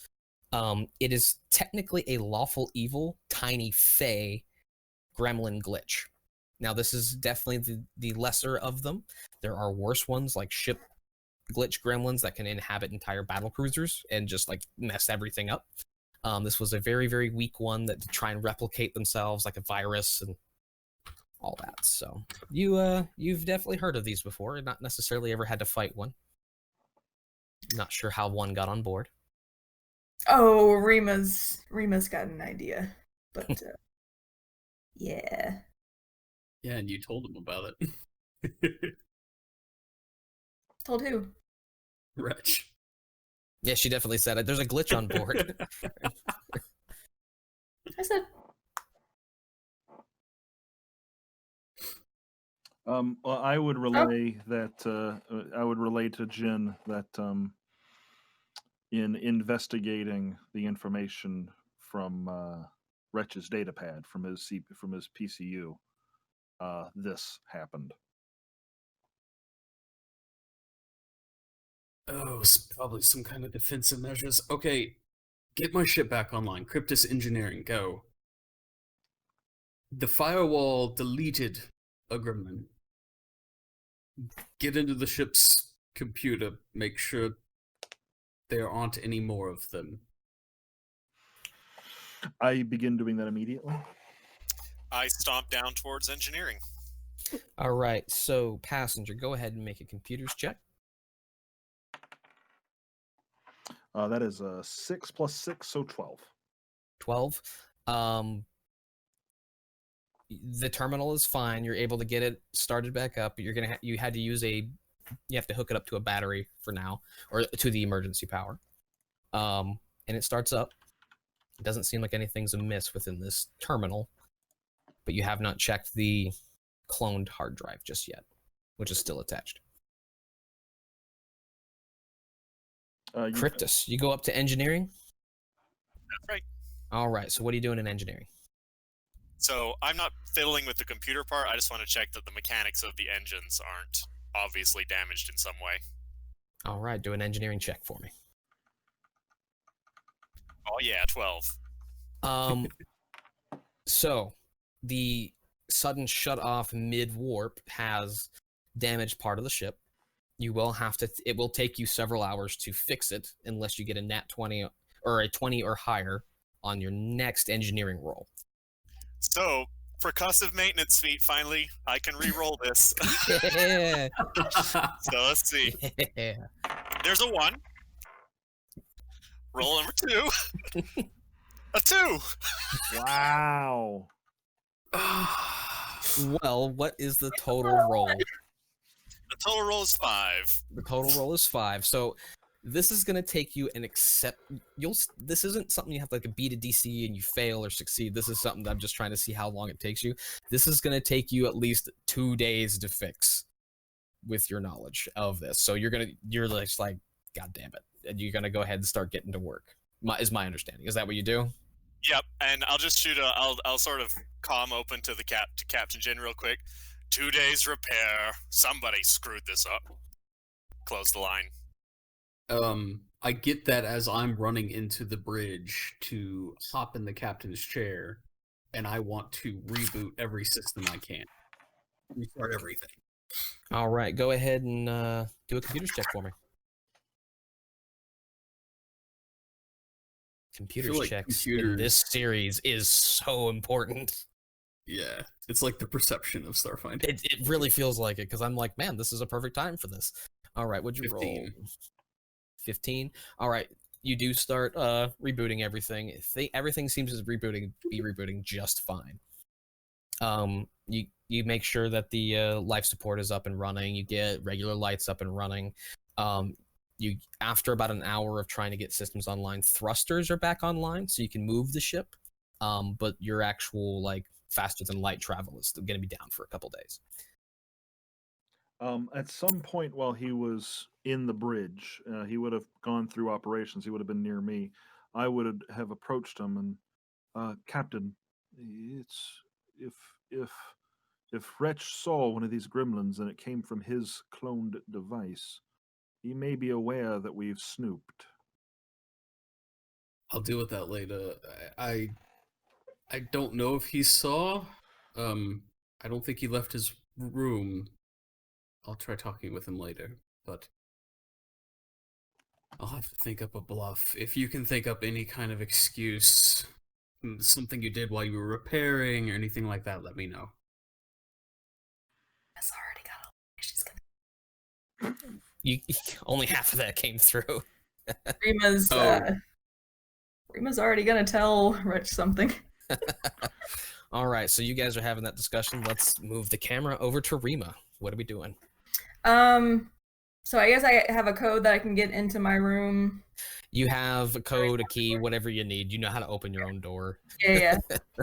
It is technically a lawful evil, tiny fey gremlin glitch. Now, this is definitely the lesser of them. There are worse ones, like ship glitch gremlins that can inhabit entire battle cruisers and just like mess everything up. This was a very, very weak one that to try and replicate themselves like a virus and all that. So you've definitely heard of these before, not necessarily ever had to fight one. Not sure how one got on board. Oh, Rima's got an idea, but yeah. Yeah, and you told him about it. Told who? Wretch. Yeah, she definitely said it. There's a glitch on board. I said. Well, I would relay that. I would relay to Jin that in investigating the information from Wretch's datapad from his PCU, this happened. Oh, probably some kind of defensive measures. Okay, get my ship back online. Cryptus Engineering, go. The firewall deleted a gremlin. Get into the ship's computer. Make sure there aren't any more of them. I begin doing that immediately. I stomp down towards engineering. All right, so passenger, go ahead and make a computers check. That is a 6 + 6, so 12. 12. The terminal is fine. You're able to get it started back up. You had to use a you have to hook it up to a battery for now, or to the emergency power. And it starts up. It doesn't seem like anything's amiss within this terminal, but you have not checked the cloned hard drive just yet, which is still attached. Cryptus, you go up to engineering? That's right. All right, so what are you doing in engineering? So I'm not fiddling with the computer part. I just want to check that the mechanics of the engines aren't obviously damaged in some way. All right, do an engineering check for me. Oh yeah, 12. So the sudden shut off mid warp has damaged part of the ship. You will have to. It will take you several hours to fix it, unless you get a nat 20 or a 20 or higher on your next engineering roll. So, percussive maintenance feat, finally, I can re-roll this. Yeah. So let's see. Yeah. There's a 1. Roll number 2. A 2. Wow. Well, what is the total roll? The total roll is 5. The total roll is 5. So this is going to take you this isn't something you have to like beat a DC and you fail or succeed. This is something that I'm just trying to see how long it takes you. This is going to take you at least 2 days to fix with your knowledge of this. So you're just like, God damn it. And you're going to go ahead and start getting to work. Is my understanding. Is that what you do? Yep, and I'll just shoot I'll sort of comm open to Captain Jin real quick. 2 days repair. Somebody screwed this up. Close the line. I get that as I'm running into the bridge to hop in the captain's chair, and I want to reboot every system I can. Restart everything. All right, go ahead and do a computers check for me. Computers checks in this series is so important. Yeah, it's like the perception of Starfinder. It really feels like it, because I'm like, man, this is a perfect time for this. All right, what'd you 15. roll? 15. All right, you do start rebooting everything. Everything seems to be rebooting just fine. You make sure that the life support is up and running. You get regular lights up and running. After about an hour of trying to get systems online, thrusters are back online, so you can move the ship. But your actual faster than light travel is still going to be down for a couple days. At some point while he was in the bridge, he would have gone through operations. He would have been near me. I would have approached him and, Captain, it's if Wretch saw one of these gremlins and it came from his cloned device, he may be aware that we've snooped. I'll deal with that later. I don't know if he saw. I don't think he left his room. I'll try talking with him later, but I'll have to think up a bluff. If you can think up any kind of excuse, something you did while you were repairing or anything like that, let me know. That's already got a... She's gonna... Only half of that came through. Rima's already gonna tell Rich something. All right, so you guys are having that discussion. Let's move the camera over to Rima. What are we doing? So I guess I have a code that I can get into my room. You have a code, a key, whatever you need. You know how to open your own door. Yeah.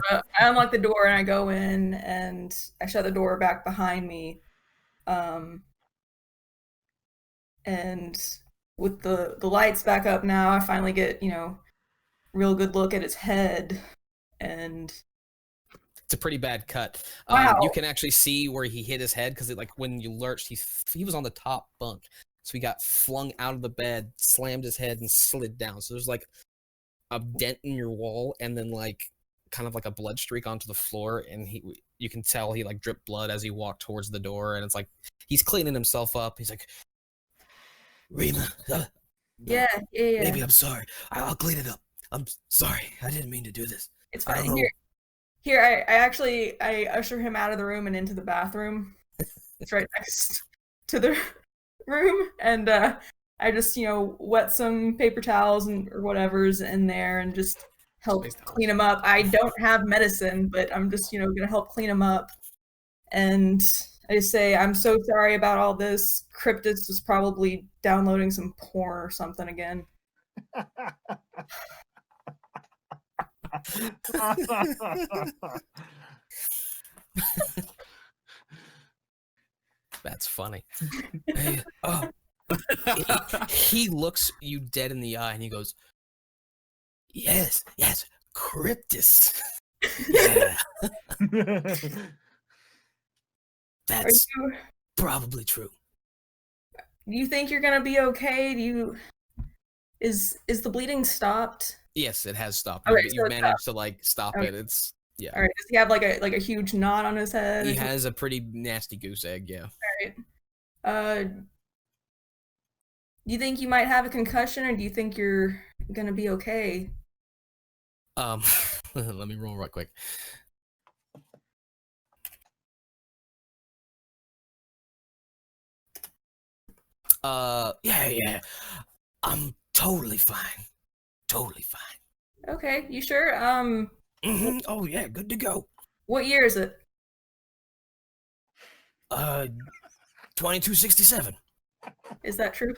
I unlock the door and I go in and I shut the door back behind me. And with the lights back up now, I finally get, real good look at his head. And it's a pretty bad cut. Wow. You can actually see where he hit his head because when you lurched, he was on the top bunk. So he got flung out of the bed, slammed his head, and slid down. So there's a dent in your wall, and then kind of a blood streak onto the floor. And you can tell he dripped blood as he walked towards the door. And it's he's cleaning himself up. He's like, Rima, yeah. Maybe I'm sorry. I'll clean it up. I'm sorry. I didn't mean to do this. It's fine. Here, I usher him out of the room and into the bathroom. It's right next to the room, and I just wet some paper towels or whatever's in there and just help clean him up. I don't have medicine, but I'm just gonna help clean him up, and I just say, I'm so sorry about all this. Cryptis was probably downloading some porn or something again. That's funny. Hey, oh. He looks you dead in the eye and he goes, yes, Cryptis. Yeah. That's probably true. Do you think you're gonna be okay? Is the bleeding stopped? Yes, it has stopped. Okay, But so you it's managed to like stop Okay. it. It's yeah. All right. Does he have like a huge knot on his head? He has a pretty nasty goose egg, yeah. Do you think you might have a concussion, or do you think you're gonna be okay? Let me roll right quick. Yeah. I'm totally fine. Totally fine. Okay, you sure? Mm-hmm. Oh yeah, good to go. What year is it? 2267. Is that true?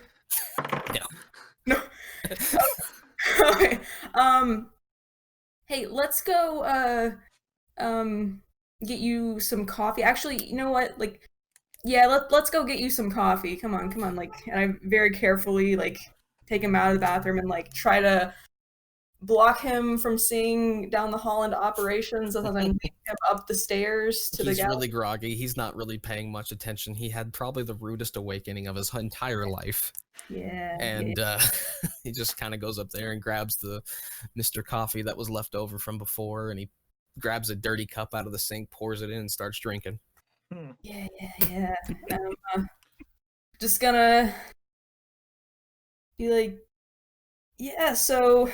No. Okay. Hey, let's go get you some coffee. Actually, you know what? Like, yeah, let's go get you some coffee. Come on. Like, and I very carefully like take him out of the bathroom and like try to block him from seeing down the hall into operations as I'm leading him up the stairs to the He's gallery. really groggy. He's not really paying much attention. He had probably the rudest awakening of his entire life. Yeah. And he just kind of goes up there and grabs the Mr. Coffee that was left over from before, and he grabs a dirty cup out of the sink, pours it in, and starts drinking. Yeah. Just gonna be like, yeah, so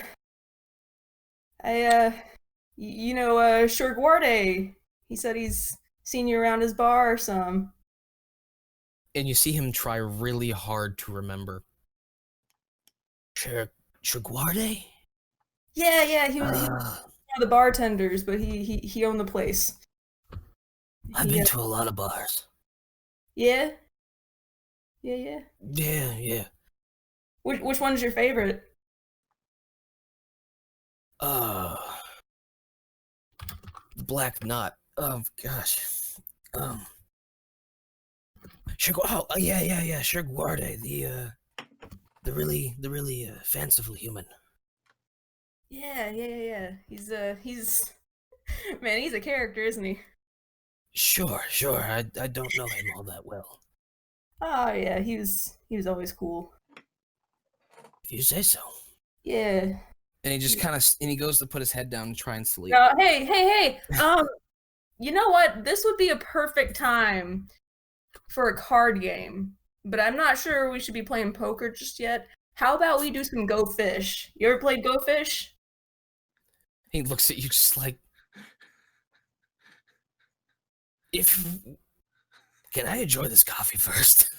Shurgwarde, he said he's seen you around his bar or some. And you see him try really hard to remember. Shurgwarde? Yeah, he was one of the bartenders, but he owned the place. I've been to a lot of bars. Yeah? Yeah. Which one's your favorite? Black Knot. Oh gosh. Yeah. Shurgwarde, the really fanciful human. Yeah. He's man, he's a character, isn't he? Sure. I don't know him all that well. Oh yeah, he was always cool. If you say so. Yeah. And he just he goes to put his head down and try and sleep. Hey. You know what? This would be a perfect time for a card game, but I'm not sure we should be playing poker just yet. How about we do some Go Fish? You ever played Go Fish? He looks at you just like, can I enjoy this coffee first?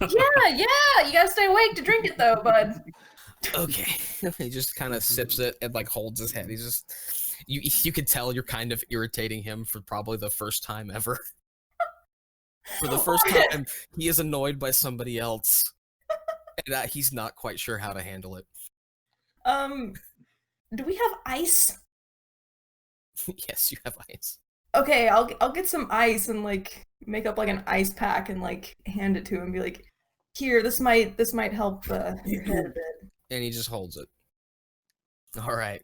Yeah, you gotta stay awake to drink it though, bud. Okay. He just kind of sips it and like holds his head. He's just, you could tell you're kind of irritating him for probably the first time ever. For the first time, he is annoyed by somebody else, and he's not quite sure how to handle it. Do we have ice? Yes, you have ice. Okay, I'll get some ice and like make up like an ice pack and like hand it to him and be like, here, this might help your head a bit. And he just holds it. All right.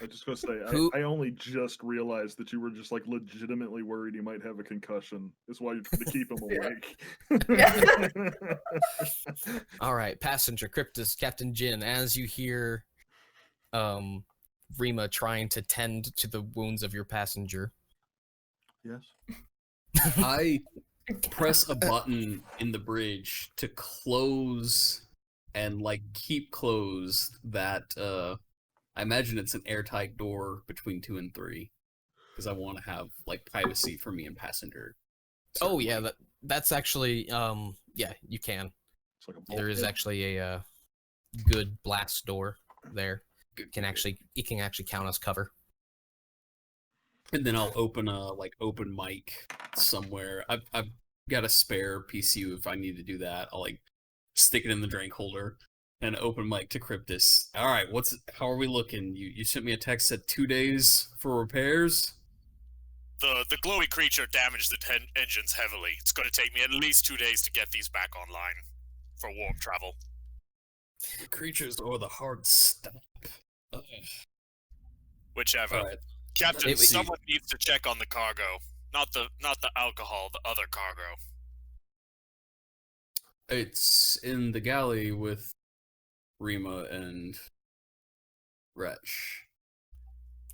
I just gonna say, I only just realized that you were just like legitimately worried he might have a concussion. That's why you're trying to keep him awake. All right, passenger Cryptis, Captain Jin. As you hear, Rima trying to tend to the wounds of your passenger. Yes. I press a button in the bridge to close and like keep closed that I imagine it's an airtight door between 2 and 3 because I want to have like privacy for me and passenger. Oh yeah, that's actually yeah, you can. It's like There is actually a good blast door there. It can actually count as cover. And then I'll open a like open mic somewhere. I've got a spare PCU if I need to do that. I'll like stick it in the drink holder and open mic to Cryptus. All right, how are we looking? You sent me a text, said 2 days for repairs. The glowy creature damaged the engines heavily. It's going to take me at least 2 days to get these back online for warp travel. The creatures or the hard stop. Ugh. Whichever. All right. Captain, someone needs to check on the cargo. Not the alcohol, the other cargo. It's in the galley with Rima and Wretch.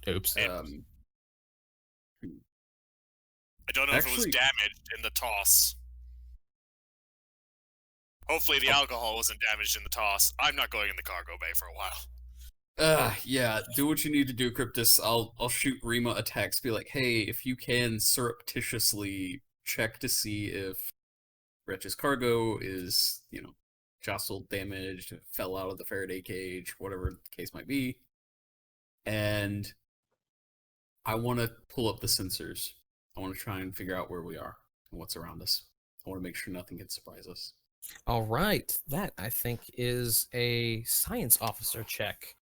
Oops. I don't know if it was damaged in the toss. Hopefully the alcohol wasn't damaged in the toss. I'm not going in the cargo bay for a while. Yeah, do what you need to do, Cryptus. I'll shoot Rima a text, be like, hey, if you can surreptitiously check to see if Wretch's cargo is, jostled, damaged, fell out of the Faraday cage, whatever the case might be. And I want to pull up the sensors. I want to try and figure out where we are and what's around us. I want to make sure nothing can surprise us. All right. That, I think, is a science officer check,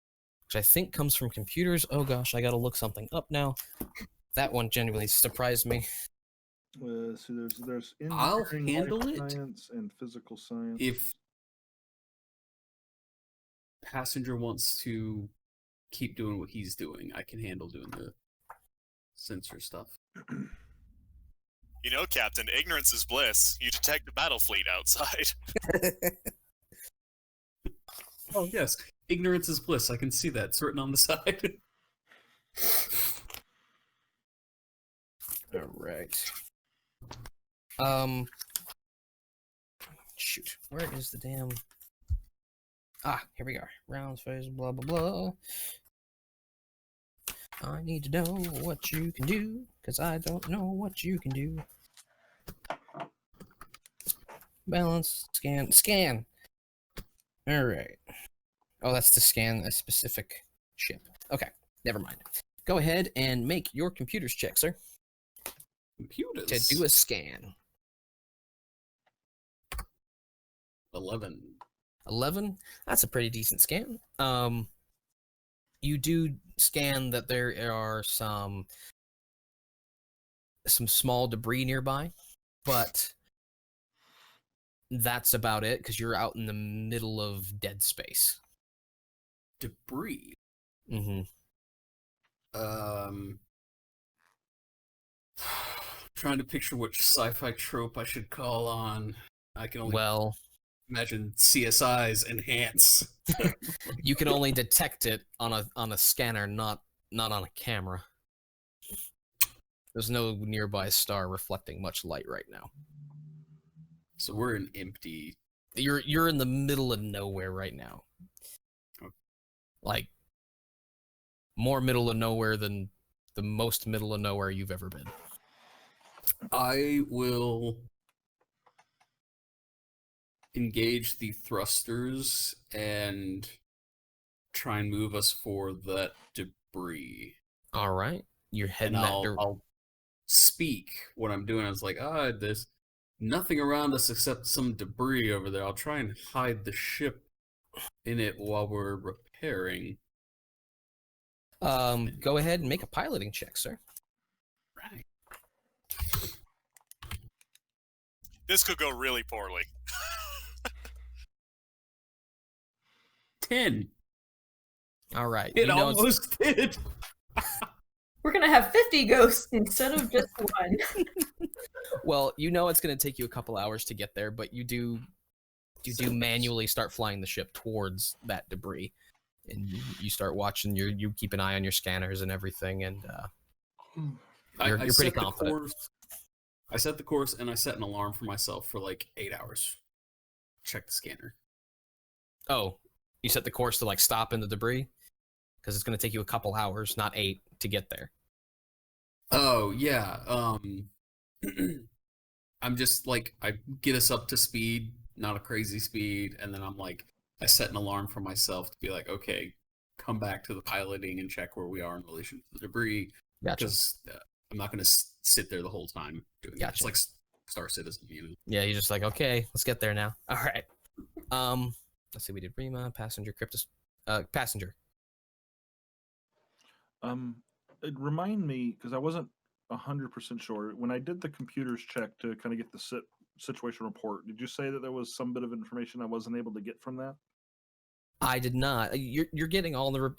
which I think comes from computers. Oh, gosh, I got to look something up now. That one genuinely surprised me. So there's I'll engineering, handle life it science, and physical science. if Passenger wants to keep doing what he's doing. I can handle doing the sensor stuff. You know, Captain, ignorance is bliss. You detect the battle fleet outside. Oh, yes. Ignorance is bliss. I can see that. It's written on the side. All right. Shoot. Where is the damn... here we are. Rounds, phase, blah, blah, blah. I need to know what you can do, because I don't know what you can do. Balance, scan. All right. Oh, that's to scan a specific ship. Okay, never mind. Go ahead and make your computer's check, sir. Computers? To do a scan. 11. 11? That's a pretty decent scan. You do scan that there are some small debris nearby, but that's about it, because you're out in the middle of dead space. Debris? Mm-hmm. Trying to picture which sci-fi trope I should call on. I can only imagine CSI's Enhance. You can only detect it on a scanner, not on a camera. There's no nearby star reflecting much light right now. So we're in empty. You're in the middle of nowhere right now. Okay. Like more middle of nowhere than the most middle of nowhere you've ever been. I will engage the thrusters and try and move us for that debris. All right, you're heading that direction. I'll speak what I'm doing. I was like, there's nothing around us except some debris over there. I'll try and hide the ship in it while we're repairing. Go ahead and make a piloting check, sir. Right. This could go really poorly. 10. All right. It almost did. We're gonna have 50 ghosts instead of just one. Well, it's going to take you a couple hours to get there, but you do manually start flying the ship towards that debris, and you start watching. You keep an eye on your scanners and everything, and you're pretty confident. I set the course, and I set an alarm for myself for like 8 hours. Check the scanner. Oh, you set the course to stop in the debris? Because it's going to take you a couple hours, not 8, to get there. Oh, yeah. I'm just I get us up to speed, not a crazy speed, and then I set an alarm for myself to be like, okay, come back to the piloting and check where we are in relation to the debris. Gotcha. Because I'm not going to sit there the whole time doing it. Gotcha. It's Star Citizen. Yeah, you're just like, okay, let's get there now. All right. Let's see. We did Rima, passenger, Cryptus, passenger. Remind me, because I wasn't 100% sure when I did the computers check to kind of get the situation report. Did you say that there was some bit of information I wasn't able to get from that? I did not. You're getting all the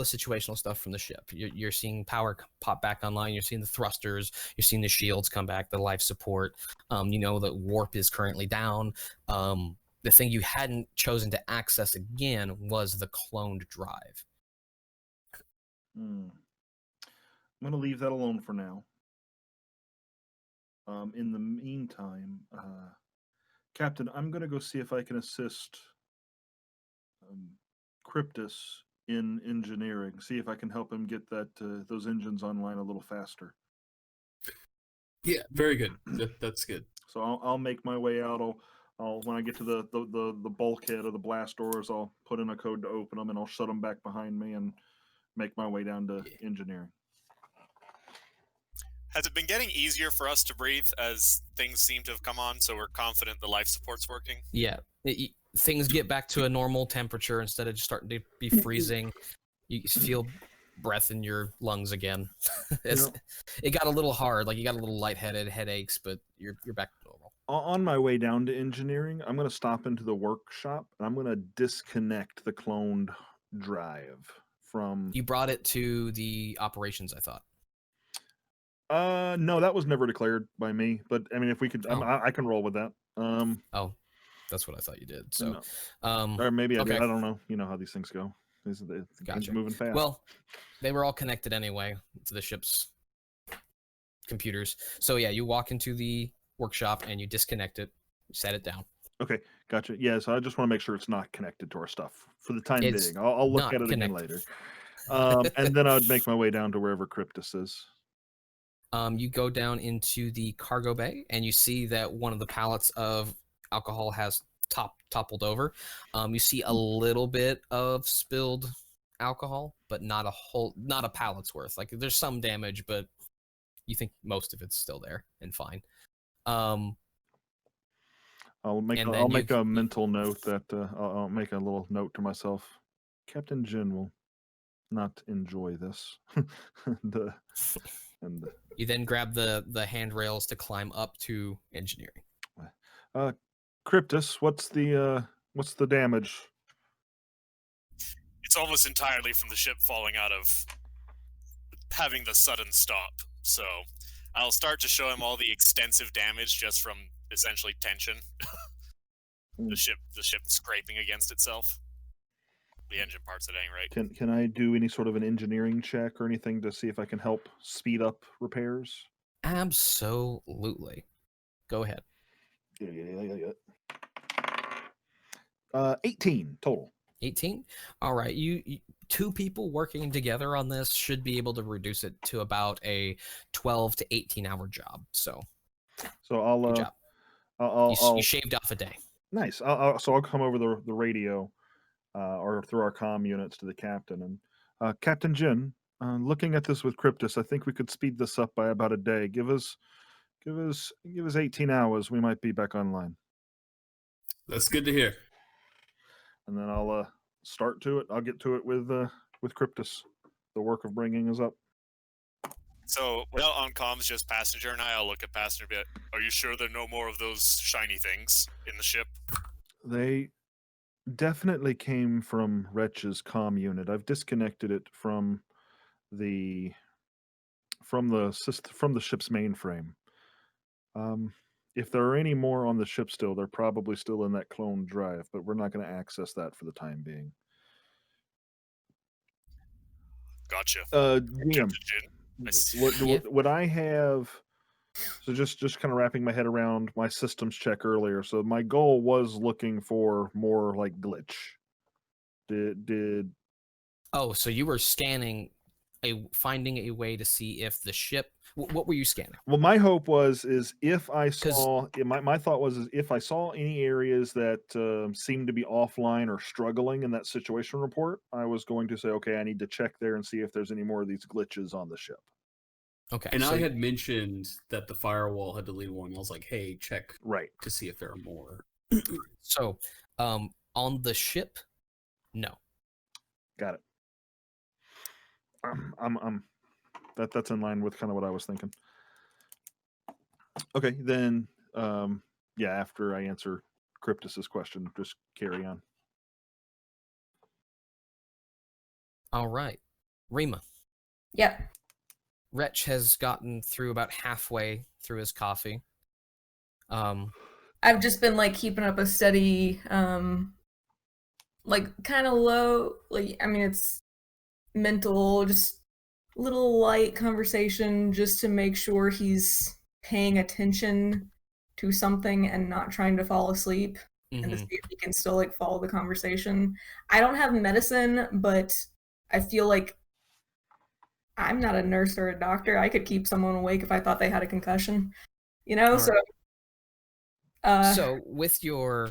situational stuff from the ship. You're seeing power pop back online. You're seeing the thrusters. You're seeing the shields come back. The life support. You know that warp is currently down. The thing you hadn't chosen to access again was the cloned drive. I'm going to leave that alone for now. In the meantime, Captain, I'm going to go see if I can assist Cryptus in engineering. See if I can help him get those engines online a little faster. Yeah, very good. That's good. So I'll make my way out. I'll when I get to the bulkhead or the blast doors, I'll put in a code to open them, and I'll shut them back behind me and make my way down to engineering. Has it been getting easier for us to breathe as things seem to have come on, so we're confident the life support's working? Yeah. Things get back to a normal temperature instead of just starting to be freezing. You feel breath in your lungs again. It got a little hard. Like you got a little lightheaded, headaches, but you're back to normal. On my way down to engineering, I'm going to stop into the workshop and I'm going to disconnect the cloned drive from... You brought it to the operations, I thought. No, that was never declared by me. But I mean, if we could, I can roll with that. Oh, that's what I thought you did. So, no. Or maybe I did. I don't know. You know how these things go. It's Gotcha. moving fast. Well, they were all connected anyway to the ship's computers. So yeah, you walk into the workshop and you disconnect it, set it down. Okay, gotcha. Yeah, so I just want to make sure it's not connected to our stuff for the time being. I'll look at it again later. And then I'd make my way down to wherever Cryptus is. You go down into the cargo bay and you see that one of the pallets of alcohol has toppled over. You see a little bit of spilled alcohol, but not a pallet's worth. Like there's some damage, but you think most of it's still there and fine. I'll make a mental note that I'll make a little note to myself. Captain Jin will not enjoy this. You then grab the handrails to climb up to engineering. Cryptus, what's the damage? It's almost entirely from the ship falling out of having the sudden stop. So I'll start to show him all the extensive damage just from essentially tension. The ship scraping against itself. The engine parts at any rate. Can I do any sort of an engineering check or anything to see if I can help speed up repairs? Absolutely. Go ahead. Yeah. 18 total. 18? All right. You two people working together on this should be able to reduce it to about a 12 to 18 hour job. So I'll good job. You shaved off a day. Nice. So I'll come over the radio or through our comm units to the captain and Captain Jin, looking at this with Cryptus, I think we could speed this up by about a day. Give us 18 hours. We might be back online. That's good to hear. And then I'll start to it. I'll get to it with Cryptus. The work of bringing us up. So, well, on comms, just Passenger and I'll look at Passenger a bit. Are you sure there are no more of those shiny things in the ship? They definitely came from Wretch's comm unit. I've disconnected it from the ship's mainframe. If there are any more on the ship still, they're probably still in that clone drive, but we're not going to access that for the time being. Gotcha. Liam, what I have... So just kind of wrapping my head around my systems check earlier. So my goal was looking for more like glitch. Oh, so you were scanning finding a way to see if the ship... What were you scanning? Well, my hope is if I saw... My thought was if I saw any areas that seemed to be offline or struggling in that situation report, I was going to say, okay, I need to check there and see if there's any more of these glitches on the ship. Okay. And so I had mentioned that the firewall had deleted one. I was like, hey, check Right. to see if there are more. So, on the ship, no. Got it. That's in line with kind of what I was thinking. Okay, then yeah, after I answer Cryptus's question, just carry on. All right, Rima. Yep. Wretch has gotten through about halfway through his coffee. I've just been like keeping up a steady, like kind of low, like, I mean, it's mental, just little light conversation just to make sure he's paying attention to something and not trying to fall asleep, and to see if he can still like follow the conversation. I don't have medicine, but I feel like I'm not a nurse or a doctor. I could keep someone awake if I thought they had a concussion, you know? All So, so with your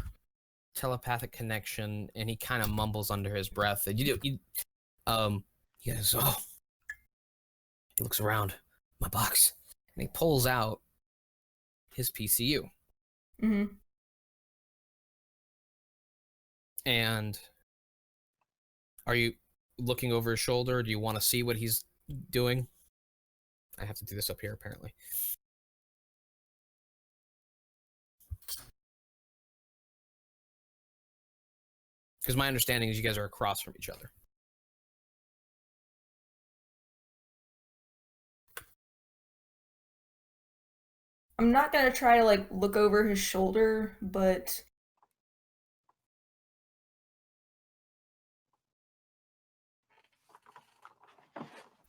telepathic connection, and he kind of mumbles under his breath, and he goes, oh, he looks around my box, and he pulls out his PCU. hmm And are you looking over his shoulder? Do you want to see what he's doing? I have to do this up here, apparently. Because my understanding is you guys are across from each other. I'm not gonna try to like look over his shoulder, but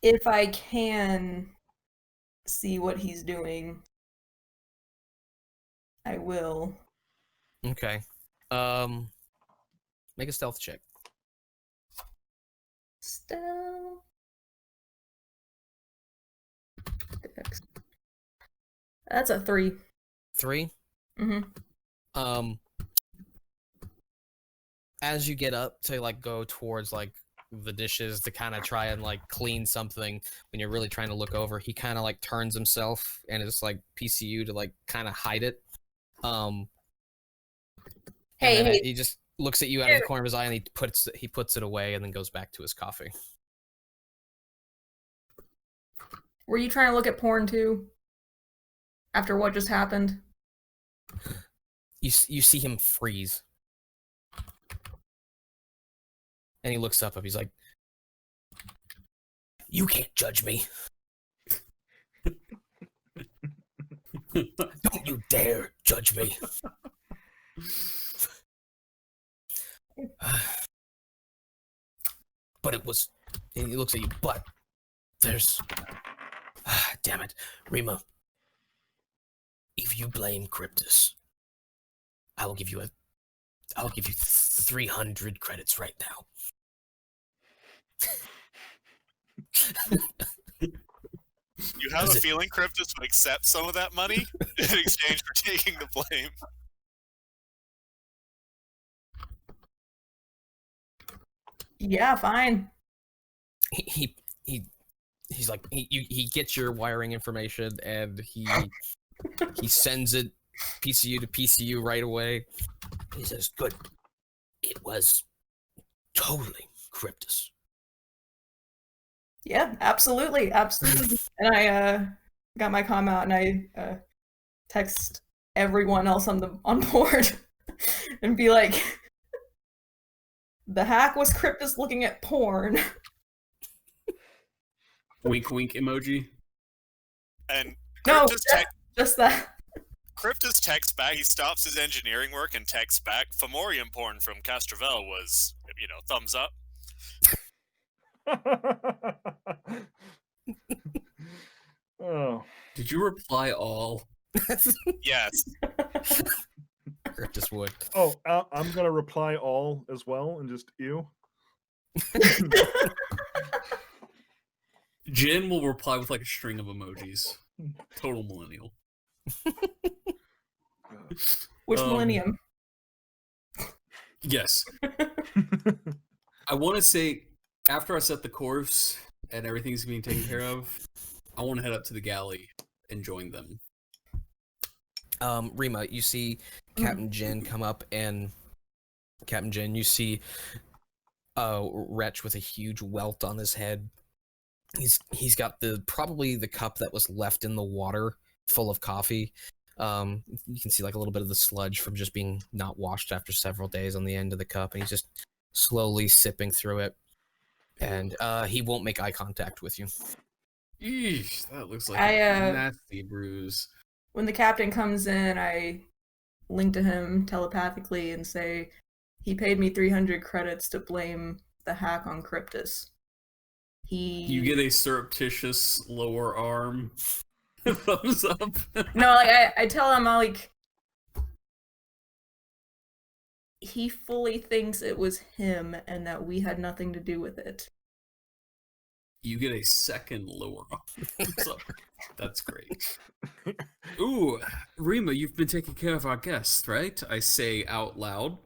if I can see what he's doing, I will. Okay. Make a stealth check. Stealth. That's a 3. 3. Mm-hmm. As you get up to like go towards like the dishes to kind of try and like clean something, when you're really trying to look over, he kind of like turns himself and it's like PCU to like kind of hide it. Hey, he just looks at you out of the corner of his eye and he puts it away and then goes back to his coffee. were you trying to look at porn too? After what just happened? You see him freeze. And he looks up. He's like, "You can't judge me. Don't you dare judge me." But it was. And he looks at you. But there's. Damn it, Rima. If you blame Cryptus, I'll give you 300 credits right now. You have a feeling Cryptus would accept some of that money in exchange for taking the blame. Yeah, fine. He's like he gets your wiring information and he sends it PCU to PCU right away. He says, "Good. It was totally Cryptus." Yeah, absolutely. And I got my comm out and I text everyone else on board and be like, the hack was Cryptus looking at porn. Wink, wink emoji. And No, Cryptus, just that. Cryptus texts back. He stops his engineering work and texts back. Fomorian porn from Castrovel was, thumbs up. Oh. Did you reply all? Yes. Cryptus would. Oh, I'm gonna reply all as well, and just you. Jen will reply with like a string of emojis. Total millennial. Which millennium? Yes. I want to say, after I set the course and everything's being taken care of, I want to head up to the galley and join them. Rima, you see Captain Jin come up, and Captain Jin, you see Wretch with a huge welt on his head. He's got probably the cup that was left in the water full of coffee. You can see like a little bit of the sludge from just being not washed after several days on the end of the cup, and he's just slowly sipping through it. And he won't make eye contact with you. Eesh, that looks like a nasty bruise. When the captain comes in, I link to him telepathically and say, he paid me 300 credits to blame the hack on Cryptus. You get a surreptitious lower arm thumbs up. No, like I tell him, he fully thinks it was him and that we had nothing to do with it. You get a second lower arm. So, that's great. Ooh, Rima, you've been taking care of our guest, right? I say out loud.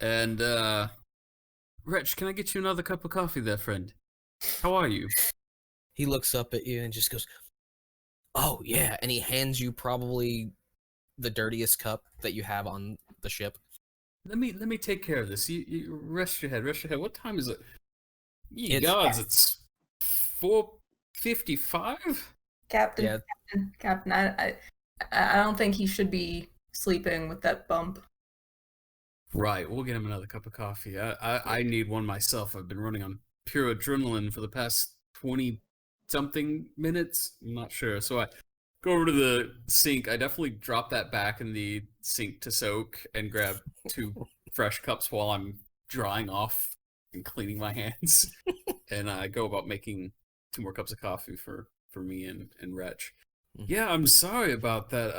And, Wretch, can I get you another cup of coffee there, friend? How are you? He looks up at you and just goes, "Oh, yeah," and he hands you probably the dirtiest cup that you have on the ship. Let me take care of this. You rest your head, What time is it? It's 4:55? Captain, Yeah. Captain, I don't think he should be sleeping with that bump. Right, we'll get him another cup of coffee. I need one myself. I've been running on pure adrenaline for the past 20-something minutes. I'm not sure. So I go over to the sink. I definitely drop that back in the sink to soak and grab 2 fresh cups while I'm drying off and cleaning my hands. And I go about making 2 more cups of coffee for me and Wretch. Yeah, I'm sorry about that.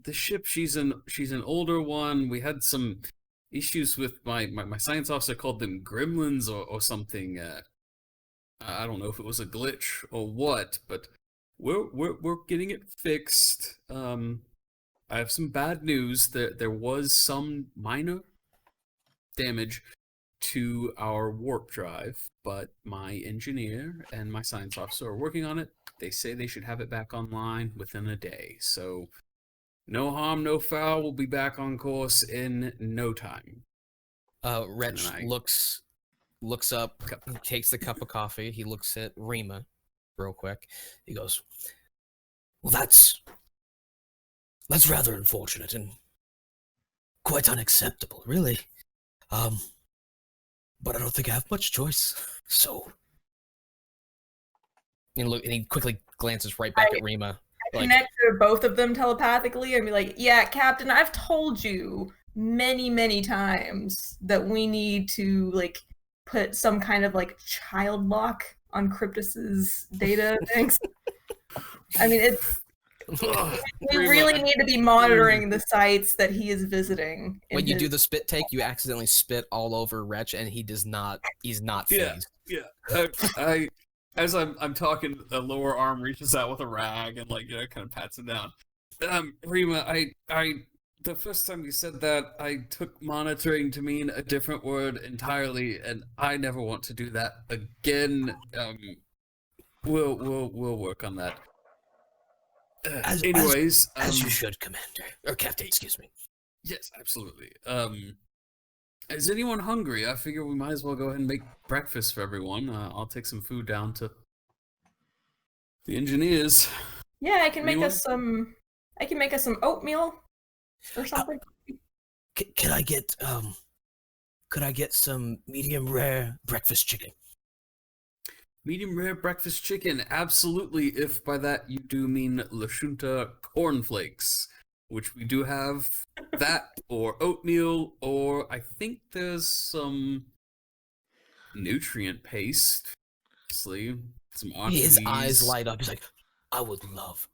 The ship, she's an older one. We had some issues with my science officer called them gremlins or something. I don't know if it was a glitch or what, but we're getting it fixed. I have some bad news. There was some minor damage to our warp drive, but my engineer and my science officer are working on it. They say they should have it back online within a day. So no harm, no foul. We'll be back on course in no time. Wretch looks up, he takes the cup of coffee. He looks at Rima real quick. He goes, "Well, that's rather unfortunate and quite unacceptable, really. But I don't think I have much choice. So," and he quickly glances right back at Rima. I connect to both of them telepathically and be like, "Yeah, Captain, I've told you many, many times that we need to put some kind of child lock on Cryptus's data things. I mean, we really need to be monitoring the sites that he is visiting." When you do the spit take, you accidentally spit all over Wretch, and he's not phased. Yeah. As I'm talking, the lower arm reaches out with a rag and kind of pats him down. Rima, the first time you said that, I took monitoring to mean a different word entirely, and I never want to do that again. We'll work on that. As you should, Commander or Captain. Excuse me. Yes, absolutely. Is anyone hungry? I figure we might as well go ahead and make breakfast for everyone. I'll take some food down to the engineers. Yeah, I can make us some oatmeal or something. Could I get some medium rare breakfast chicken? Medium rare breakfast chicken, absolutely, if by that you do mean Lashunta cornflakes, which we do have that, or oatmeal, or I think there's some nutrient paste, obviously, some His eyes light up. He's like, "I would love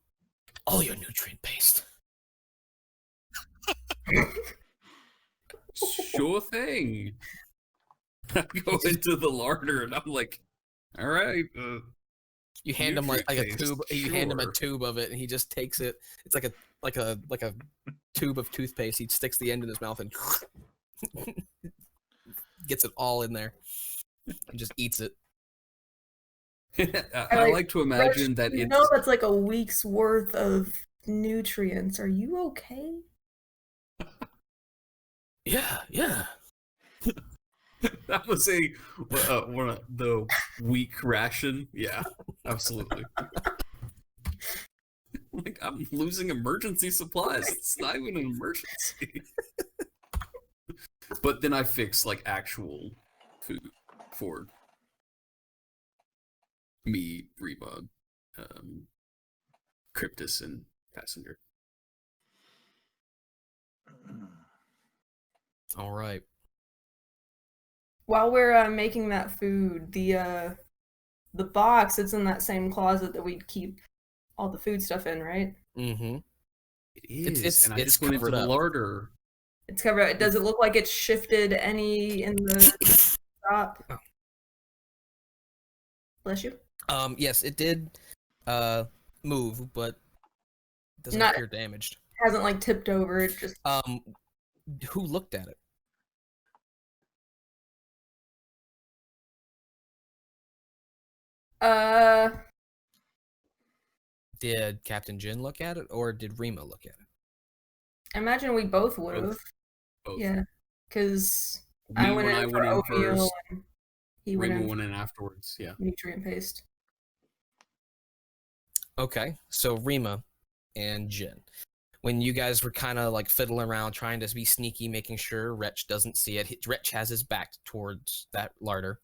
all your nutrient paste." Sure thing. I go into the larder and I'm like, all right. You hand him like a tube. You hand him a tube of it, and he just takes it. It's like a tube of toothpaste. He sticks the end in his mouth and gets it all in there, and just eats it. I like to imagine that you it's know that's like a week's worth of nutrients. Are you okay? Yeah. that was one of the week ration. Yeah, absolutely. Like, I'm losing emergency supplies. It's not even an emergency. But then I fix like actual food for me, Reba, Cryptus, and Passenger. All right. While we're making that food, the box, it's in that same closet that we'd keep all the food stuff in, right? Mm-hmm. It is, It's and I just went into covered the up. larder. It's covered. Does it look like it's shifted any in the shop? Oh. Bless you. Yes, it did move, but it doesn't Not- appear damaged. Hasn't like tipped over. It just Who looked at it? Did Captain Jin look at it, or did Rima look at it? I imagine we both would have. Both. Yeah, because Me I went when in I for went in oatmeal first. and he went Reba in went in afterwards. Yeah. for nutrient paste. Okay, so Rima and Jin. When you guys were kind of like fiddling around trying to be sneaky, making sure Wretch doesn't see it, Wretch has his back towards that larder.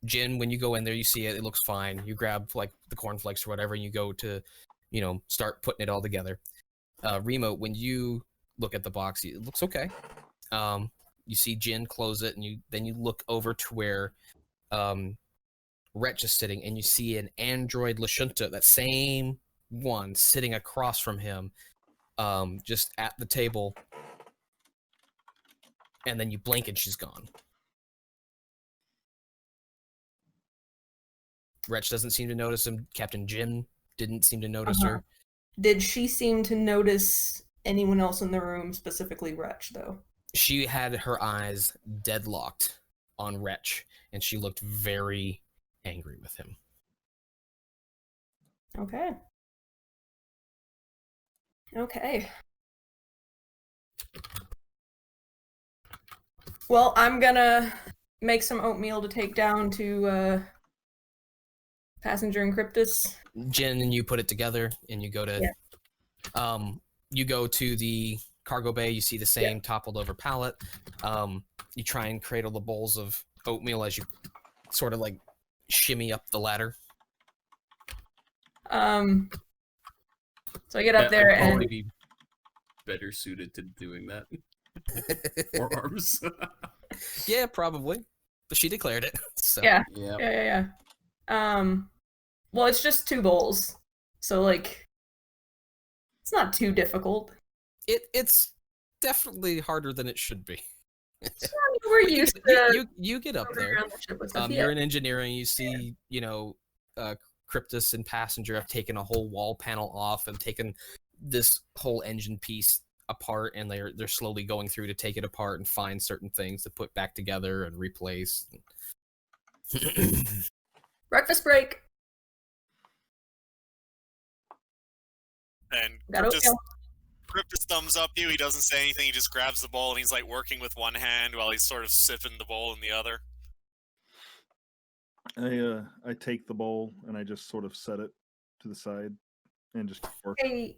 Jin, when you go in there, you see it, it looks fine. You grab like the cornflakes or whatever, and you go to, start putting it all together. Rima, when you look at the box, it looks okay. You see Jin close it, and then you look over to where Wretch is sitting, and you see an android Lashunta, that same one, sitting across from him, just at the table. And then you blink, and she's gone. Wretch doesn't seem to notice him. Captain Jin didn't seem to notice her. Did she seem to notice anyone else in the room, specifically Wretch, though? She had her eyes deadlocked on Wretch, and she looked very angry with him. Okay. Okay. Well, I'm gonna make some oatmeal to take down to Passenger and Cryptus. Jin and you put it together, and you go to, you go to the cargo bay. You see the same toppled over pallet. You try and cradle the bowls of oatmeal as you sort of like shimmy up the ladder. So I get up there I'd probably and be better suited to doing that. Forearms. Yeah, probably. But she declared it. So. yeah. Yeah. Well, it's just 2 bowls, so like, it's not too difficult. It's definitely harder than it should be. We're used to. You get up there. You're in engineering. You see, Cryptus and Passenger have taken a whole wall panel off and taken this whole engine piece apart, and they're slowly going through to take it apart and find certain things to put back together and replace. Breakfast break. And Got oatmeal. Cryptus thumbs up you. He doesn't say anything. He just grabs the bowl and he's like working with one hand while he's sort of sipping the bowl in the other. I take the bowl and I just sort of set it to the side and just work. Hey,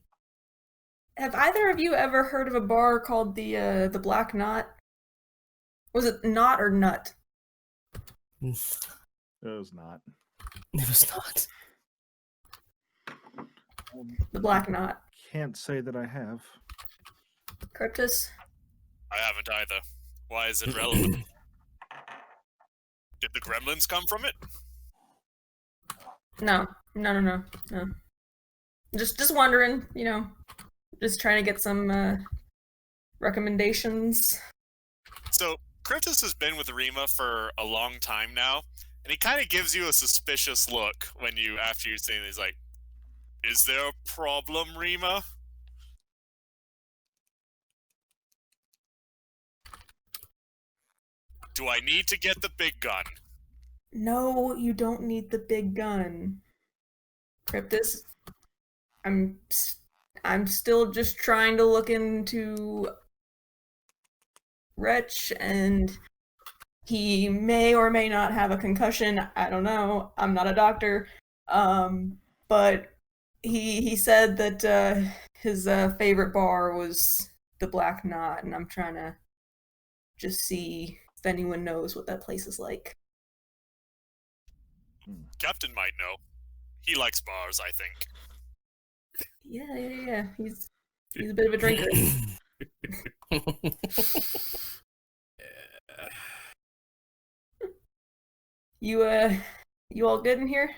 have either of you ever heard of a bar called the Black Knot? Was it Knot or Nut? It was not. It was not. The Black Knot. Can't say that I have. Cryptus? I haven't either. Why is it relevant? Did the gremlins come from it? No. Just wondering, just trying to get some recommendations. So, Cryptus has been with Rima for a long time now, and he kind of gives you a suspicious look after you say he's like, "Is there a problem, Rima?" Do I need to get the big gun? No, you don't need the big gun. Cryptus, I'm still just trying to look into Wretch, and he may or may not have a concussion. I don't know. I'm not a doctor. But he said that his favorite bar was the Black Knot, and I'm trying to just see if anyone knows what that place is like. Captain might know. He likes bars, I think. Yeah. He's a bit of a drinker. You all good in here?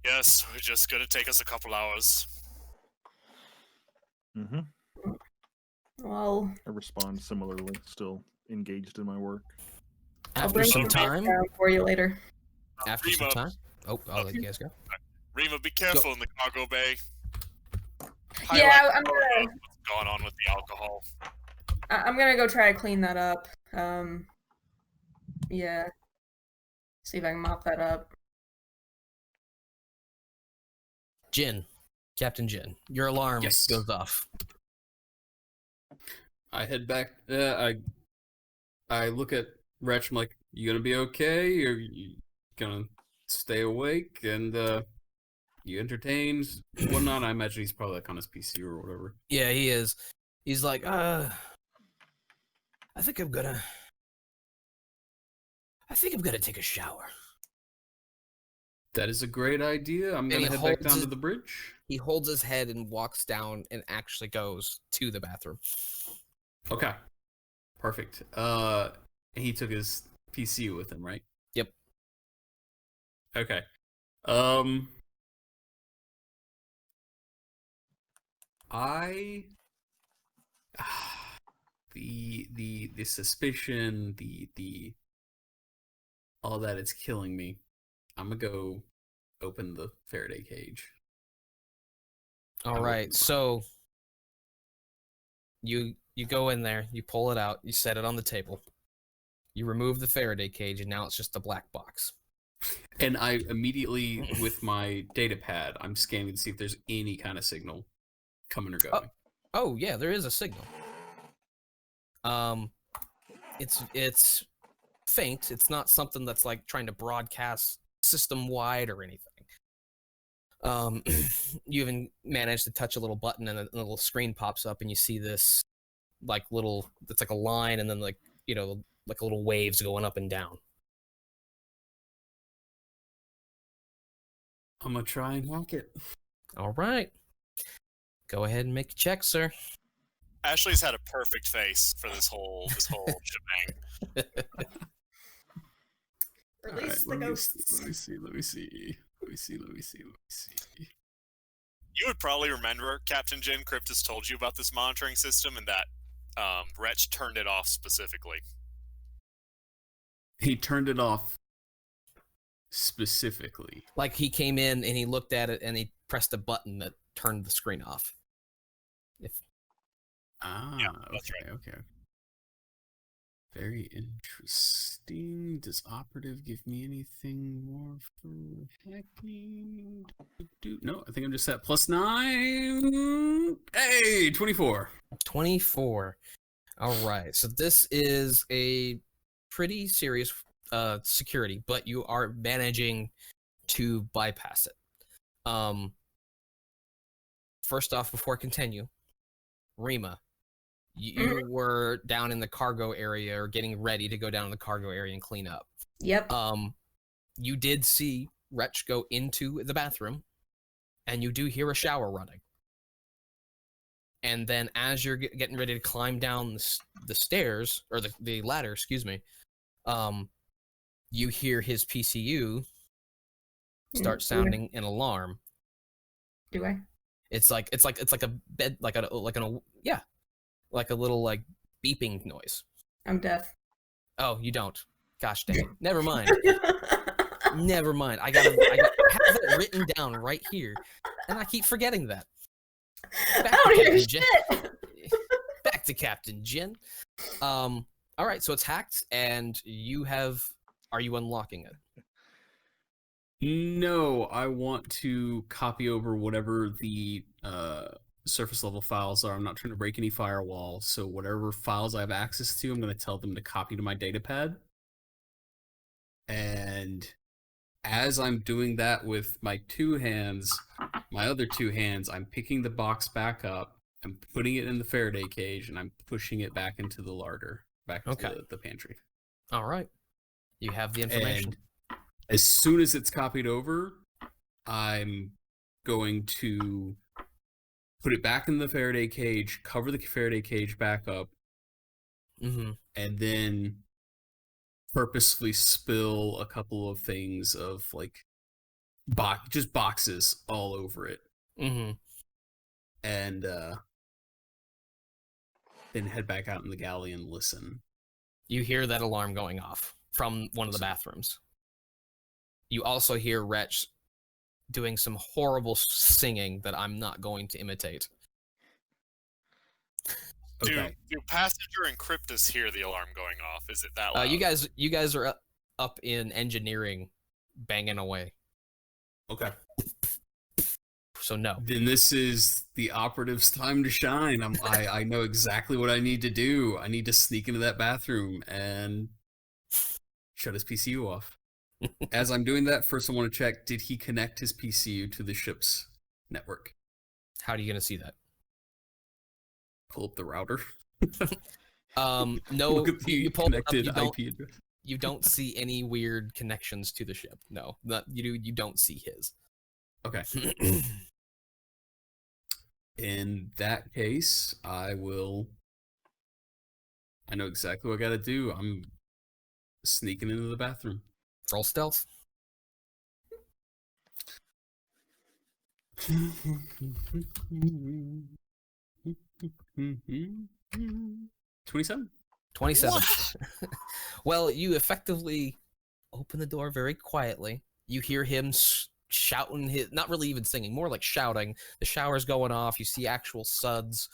Yes, we're just gonna take us a couple hours. Mm-hmm. Well, I respond similarly, still engaged in my work. I'll After bring some it time, down for you later. after some Rima, time. Oh, I'll let you guys go. Rima, be careful in the cargo bay. Yeah, I'm what's going on with the alcohol. I'm gonna go try to clean that up. Yeah. See if I can mop that up. Jin, Captain Jin, your alarm Yes. goes off. I head back. I look at Wretch. I'm like, "You gonna be okay? Or you gonna stay awake?" And you entertained whatnot. I imagine he's probably like on his PC or whatever. Yeah, he is. He's like, I think I'm gonna take a shower. That is a great idea. I'm And gonna he head back holds down his- to the bridge. He holds his head and walks down and actually goes to the bathroom. Okay. Perfect. He took his PC with him, right? Yep. Okay. The suspicion, the all that, it's killing me. I'm gonna go open the Faraday cage. All right, so you go in there, you pull it out, you set it on the table, you remove the Faraday cage, and now it's just a black box. And I immediately, with my data pad, I'm scanning to see if there's any kind of signal coming or going. Oh yeah, there is a signal. It's faint. It's not something that's like trying to broadcast system wide or anything. You even managed to touch a little button and a little screen pops up and you see this like little, it's like a line and then like, you know, like little waves going up and down. I'm gonna try and hack it. All right. Go ahead and make a check, sir. Ashley's had a perfect face for this whole shebang. Release the ghosts. Let me see. You would probably remember, Captain Jin, Cryptus told you about this monitoring system and that Wretch turned it off specifically. He turned it off specifically. Like he came in and he looked at it and he pressed a button that turned the screen off. Yeah, that's Okay. Very interesting. Does operative give me anything more for hacking? No, I think I'm just at +9. Hey, 24. 24. All right. So this is a pretty serious security, but you are managing to bypass it. First off, before I continue, Rima, you were down in the cargo area or getting ready to go down in the cargo area and clean up. Yep. You did see Wretch go into the bathroom, and you do hear a shower running. And then as you're getting ready to climb down the stairs, or the ladder, excuse me, you hear his PCU start sounding an alarm. Do I? It's like a bed, like a little like beeping noise. I'm deaf. Oh, you don't. Gosh dang it. Never mind. Never mind. I have it written down right here, and I keep forgetting that. I don't hear Jin. shit. Back to Captain Jin. All right, so it's hacked, and you have Are you unlocking it? No, I want to copy over whatever the surface level files are. I'm not trying to break any firewall, so whatever files I have access to, I'm going to tell them to copy to my datapad. And as I'm doing that with my other two hands, I'm picking the box back up, I'm putting it in the Faraday cage, and I'm pushing it back into the larder, back into the pantry. All right. You have the information. And as soon as it's copied over, I'm going to put it back in the Faraday cage, cover the Faraday cage back up, Mm-hmm. and then purposefully spill a couple of things of like just boxes all over it. Mm-hmm. And then head back out in the galley and listen. You hear that alarm going off from one of the bathrooms. You also hear Wretch doing some horrible singing that I'm not going to imitate. Okay. Do Passenger and Cryptus hear the alarm going off? Is it that loud? You guys are up in engineering, banging away. Okay. So no. Then this is the operative's time to shine. I know exactly what I need to do. I need to sneak into that bathroom and shut his PCU off. As I'm doing that, first I want to check, did he connect his PCU to the ship's network? How are you going to see that? Pull up the router. No, Look at the you pull it up, connected you don't, IP address. you don't see any weird connections to the ship. No, you don't see his. Okay. In that case, I know exactly what I gotta do. I'm sneaking into the bathroom. Roll stealth. 27. 27. Well, you effectively open the door very quietly. You hear him shouting, not really even singing, more like shouting. The shower's going off. You see actual suds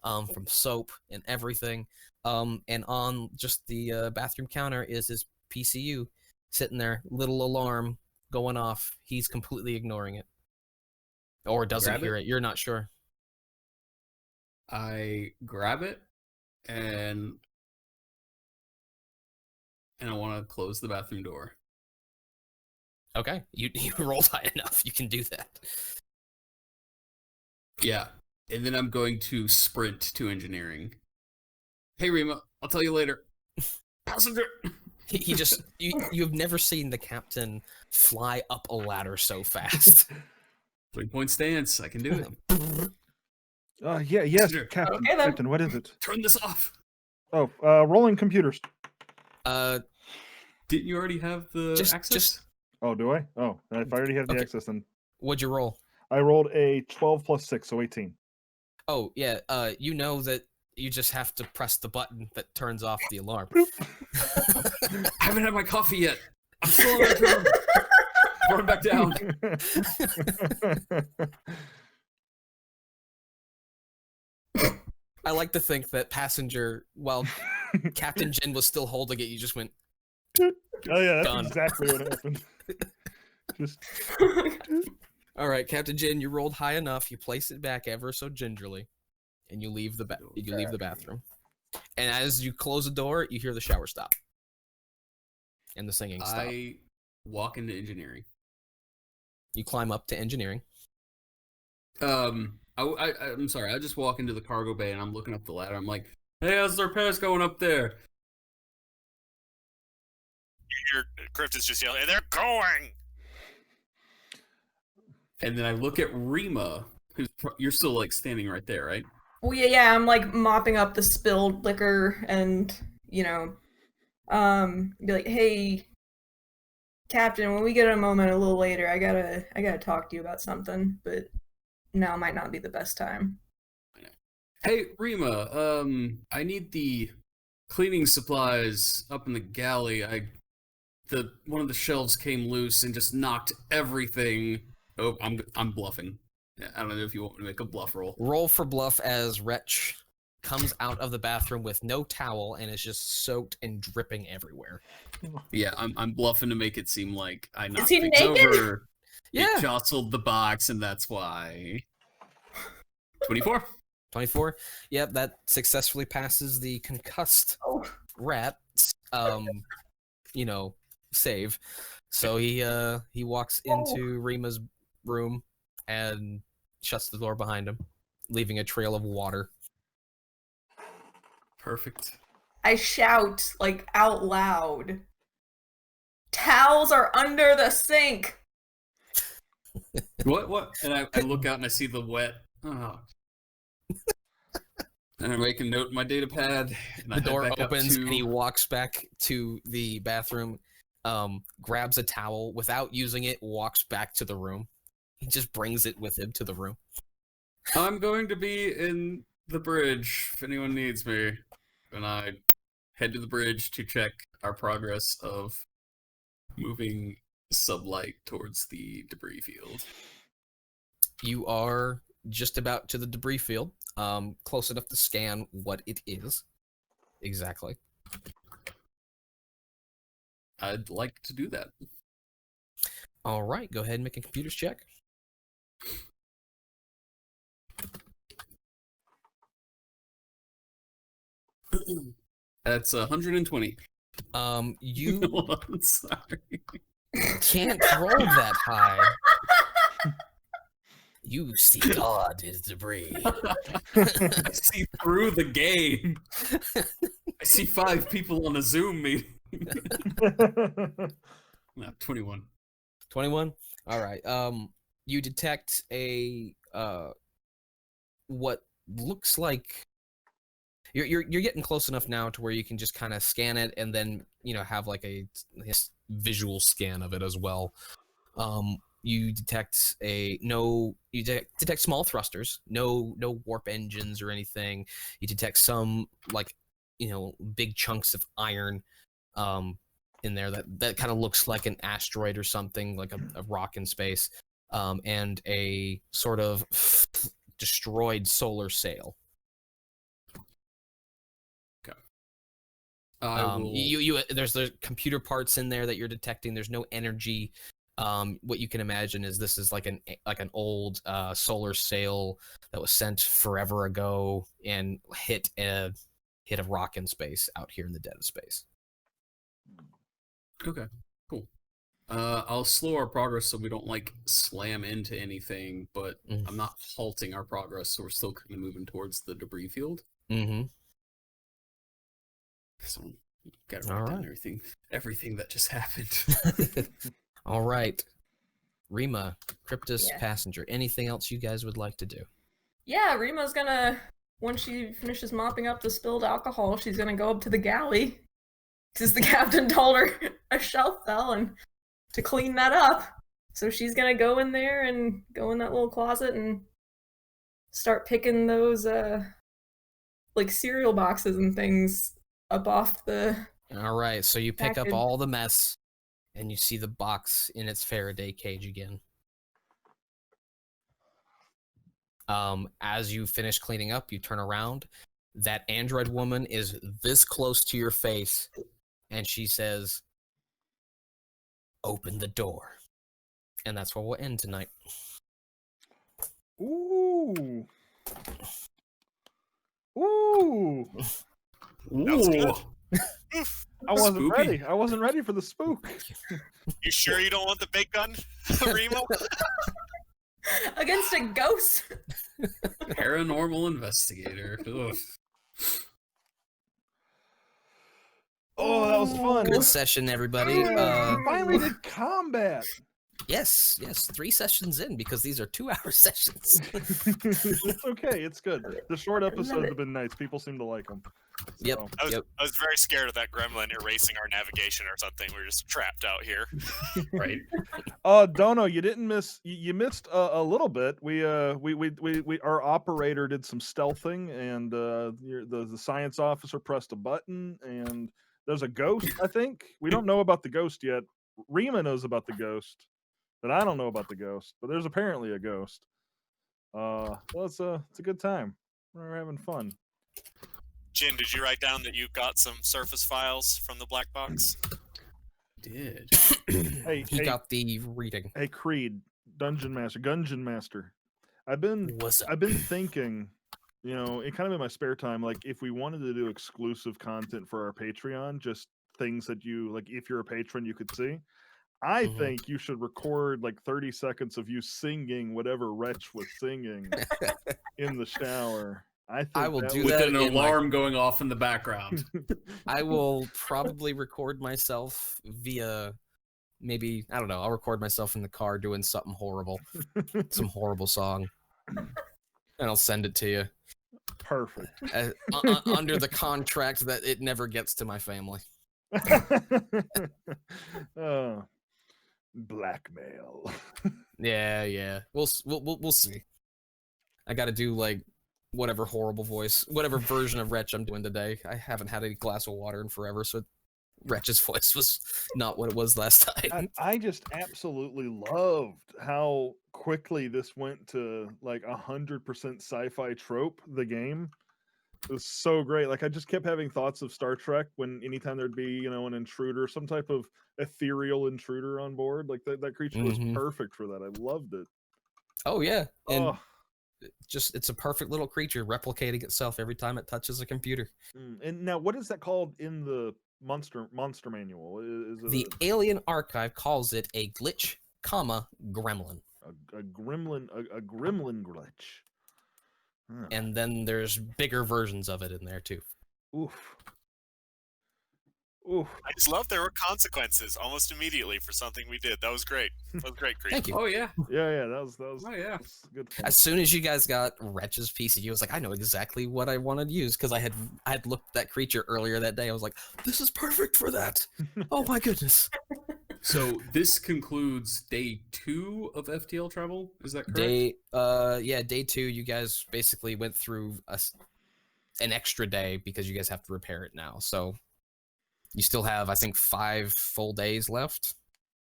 from soap and everything. And on just the bathroom counter is his PCU sitting there, little alarm going off. He's completely ignoring it. Or doesn't hear it. You're not sure. I grab it and I want to close the bathroom door. Okay, you rolled high enough. You can do that. Yeah, and then I'm going to sprint to engineering. Hey, Rima, I'll tell you later. Passenger! He just... You've never seen the captain fly up a ladder so fast. 3-point stance. I can do it. Yes, Sure. Captain. Okay, then. Captain, what is it? Turn this off. Oh, rolling computers. Didn't you already have the access? Oh, do I? Oh, if I already have the Okay. access, then What'd you roll? I rolled a 12 plus 6, so 18. Oh, yeah, you know that you just have to press the button that turns off the alarm. I haven't had my coffee yet. I'm still in that room. Run back down. I like to think that Passenger, while Captain Jin was still holding it, you just went... Oh yeah, that's Done. exactly what happened. Just All right, Captain Jin, you rolled high enough. You place it back ever so gingerly, and you leave the bathroom. And as you close the door, you hear the shower stop, and the singing stop. I walk into engineering. You climb up to engineering. I'm sorry. I just walk into the cargo bay and I'm looking up the ladder. I'm like, "Hey, how's the repairs going up there?" Your Crypt is just yelling, "They're going!" And then I look at Rima, you're still like standing right there, right? Well, yeah, I'm like mopping up the spilled liquor and, be like, hey, Captain, when we get a moment a little later, I gotta talk to you about something, but now might not be the best time. Hey, Rima, I need the cleaning supplies up in the galley. One of the shelves came loose and just knocked everything. Oh, I'm bluffing. I don't know if you want me to make a bluff roll. Roll for bluff as Wretch comes out of the bathroom with no towel and is just soaked and dripping everywhere. Yeah, I'm bluffing to make it seem like I knocked he things naked? over. Yeah. It jostled the box, and that's why. 24. 24. Yep, that successfully passes the concussed Oh. rat, save. So he walks into Rima's room and shuts the door behind him, leaving a trail of water. Perfect. I shout, like, out loud. Towels are under the sink! What? And I look out and I see the wet. Oh. And I make a note in my data pad. And The door opens and he walks back to the bathroom, grabs a towel without using it, walks back to the room. He just brings it with him to the room. I'm going to be in the bridge if anyone needs me. And I head to the bridge to check our progress of moving sublight towards the debris field. You are just about to the debris field, close enough to scan what it is. Exactly. I'd like to do that. All right, go ahead and make a computer's check. That's 120. You I'm sorry. can't roll that high. You see God is debris. I see through the game. I see 5 people on a Zoom meeting. No, 21. 21. All right. You detect a what looks like you're getting close enough now to where you can just kind of scan it and then have like a visual scan of it as well. You detect detect small thrusters, no warp engines or anything. You detect some big chunks of iron in there that kind of looks like an asteroid or something, like a rock in space, and a sort of destroyed solar sail. Okay. There's the computer parts in there that you're detecting. There's no energy. What you can imagine is this is like an old solar sail that was sent forever ago and hit a rock in space out here in the dead of space. Okay, cool. I'll slow our progress so we don't slam into anything, but I'm not halting our progress, so we're still kind of moving towards the debris field. Mm-hmm. So gotta write down everything that just happened. All right. Rima, Cryptus, Passenger, anything else you guys would like to do? Yeah, Rima's gonna, once she finishes mopping up the spilled alcohol, she's gonna go up to the galley. Because the captain told her a shelf fell and to clean that up. So she's gonna go in there and go in that little closet and start picking those, cereal boxes and things up off the... All right, so you pick up all the mess. And you see the box in its Faraday cage again. As you finish cleaning up, you turn around. That android woman is this close to your face, and she says, "Open the door." And that's where we'll end tonight. Ooh. Ooh. That was good. I wasn't Spooky. ready. I wasn't ready for the spook. You sure you don't want the big gun, Remo? Against a ghost? Paranormal investigator. Ugh. Oh, that was fun. Good session, everybody. We finally did combat. Yes, 3 sessions in because these are 2-hour sessions. It's okay. It's good. The short episodes have been nice. People seem to like them. Yep. So. I was very scared of that gremlin erasing our navigation or something. We're just trapped out here. Right. Dono, you didn't miss. You missed a little bit. We our operator did some stealthing, and the science officer pressed a button, and there's a ghost. I think we don't know about the ghost yet. Rima knows about the ghost, but I don't know about the ghost. But there's apparently a ghost. Well, it's a good time. We're having fun. Jin, did you write down that you got some Surface files from the black box? Did. Hey, He got the reading. Hey, Creed, Dungeon Master. I've been What's up? thinking, you know, it kind of in my spare time, like if we wanted to do exclusive content for our Patreon, just things that you like, if you're a patron, you could see. I Mhm. think you should record like 30 seconds of you singing whatever Wretch was singing in the shower. I think will do With that an in my- alarm going off in the background. I will probably record myself via maybe, I don't know, I'll record myself in the car doing something horrible, some horrible song, and I'll send it to you Perfect. under the contract that it never gets to my family. Blackmail. Yeah. We'll see. I got to do like whatever horrible voice, whatever version of Wretch I'm doing today. I haven't had a glass of water in forever, so Wretch's voice was not what it was last time. I just absolutely loved how quickly this went to like 100% sci-fi trope. The game it was so great. Like I just kept having thoughts of Star Trek when anytime there'd be, you know, an intruder, some type of ethereal intruder on board. Like that creature was perfect for that. I loved it. Oh yeah, and Oh. just it's a perfect little creature replicating itself every time it touches a computer. And now, what is that called in the monster manual? Is it The Alien Archive calls it a glitch, gremlin. a gremlin glitch? Huh. And then there's bigger versions of it in there too. Oof. I just love there were consequences almost immediately for something we did. That was great. That was great, Creed. Thank you. Oh yeah. Yeah, that was Oh yeah. good fun. As soon as you guys got Wretch's PCG, I was like, I know exactly what I wanted to use because I had looked at that creature earlier that day. I was like, this is perfect for that. Oh my goodness. So this concludes day 2 of FTL travel. Is that correct? Day 2, you guys basically went through an extra day because you guys have to repair it now. So you still have, I think, 5 full days left,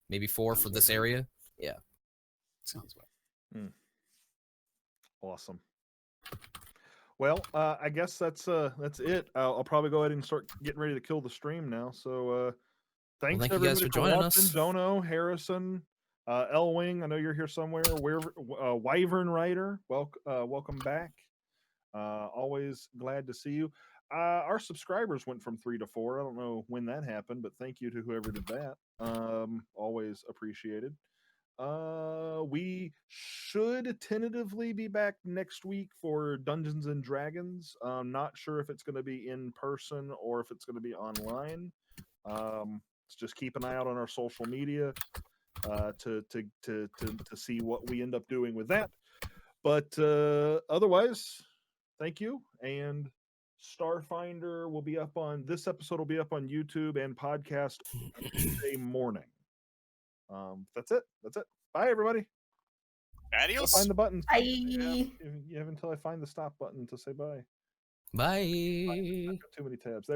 maybe 4 for this area. Yeah. Sounds well. Awesome. Well, I guess that's it. I'll probably go ahead and start getting ready to kill the stream now. So thanks thank you everybody guys for for joining watching. us. Dono, Harrison, Elwing, I know you're here somewhere. Wyvern Rider, welcome back. Always glad to see you. Our subscribers went from 3 to 4. I don't know when that happened, but thank you to whoever did that. Always appreciated. We should tentatively be back next week for Dungeons and Dragons. Not sure if it's going to be in person or if it's going to be online. Just keep an eye out on our social media to see what we end up doing with that. But otherwise, thank you. And Starfinder will be up on this episode will be up on YouTube and podcast Tuesday morning. That's it. Bye, everybody. Adios. I'll find the buttons. Bye. You have until I find the stop button to say bye. Bye. I've got too many tabs. There.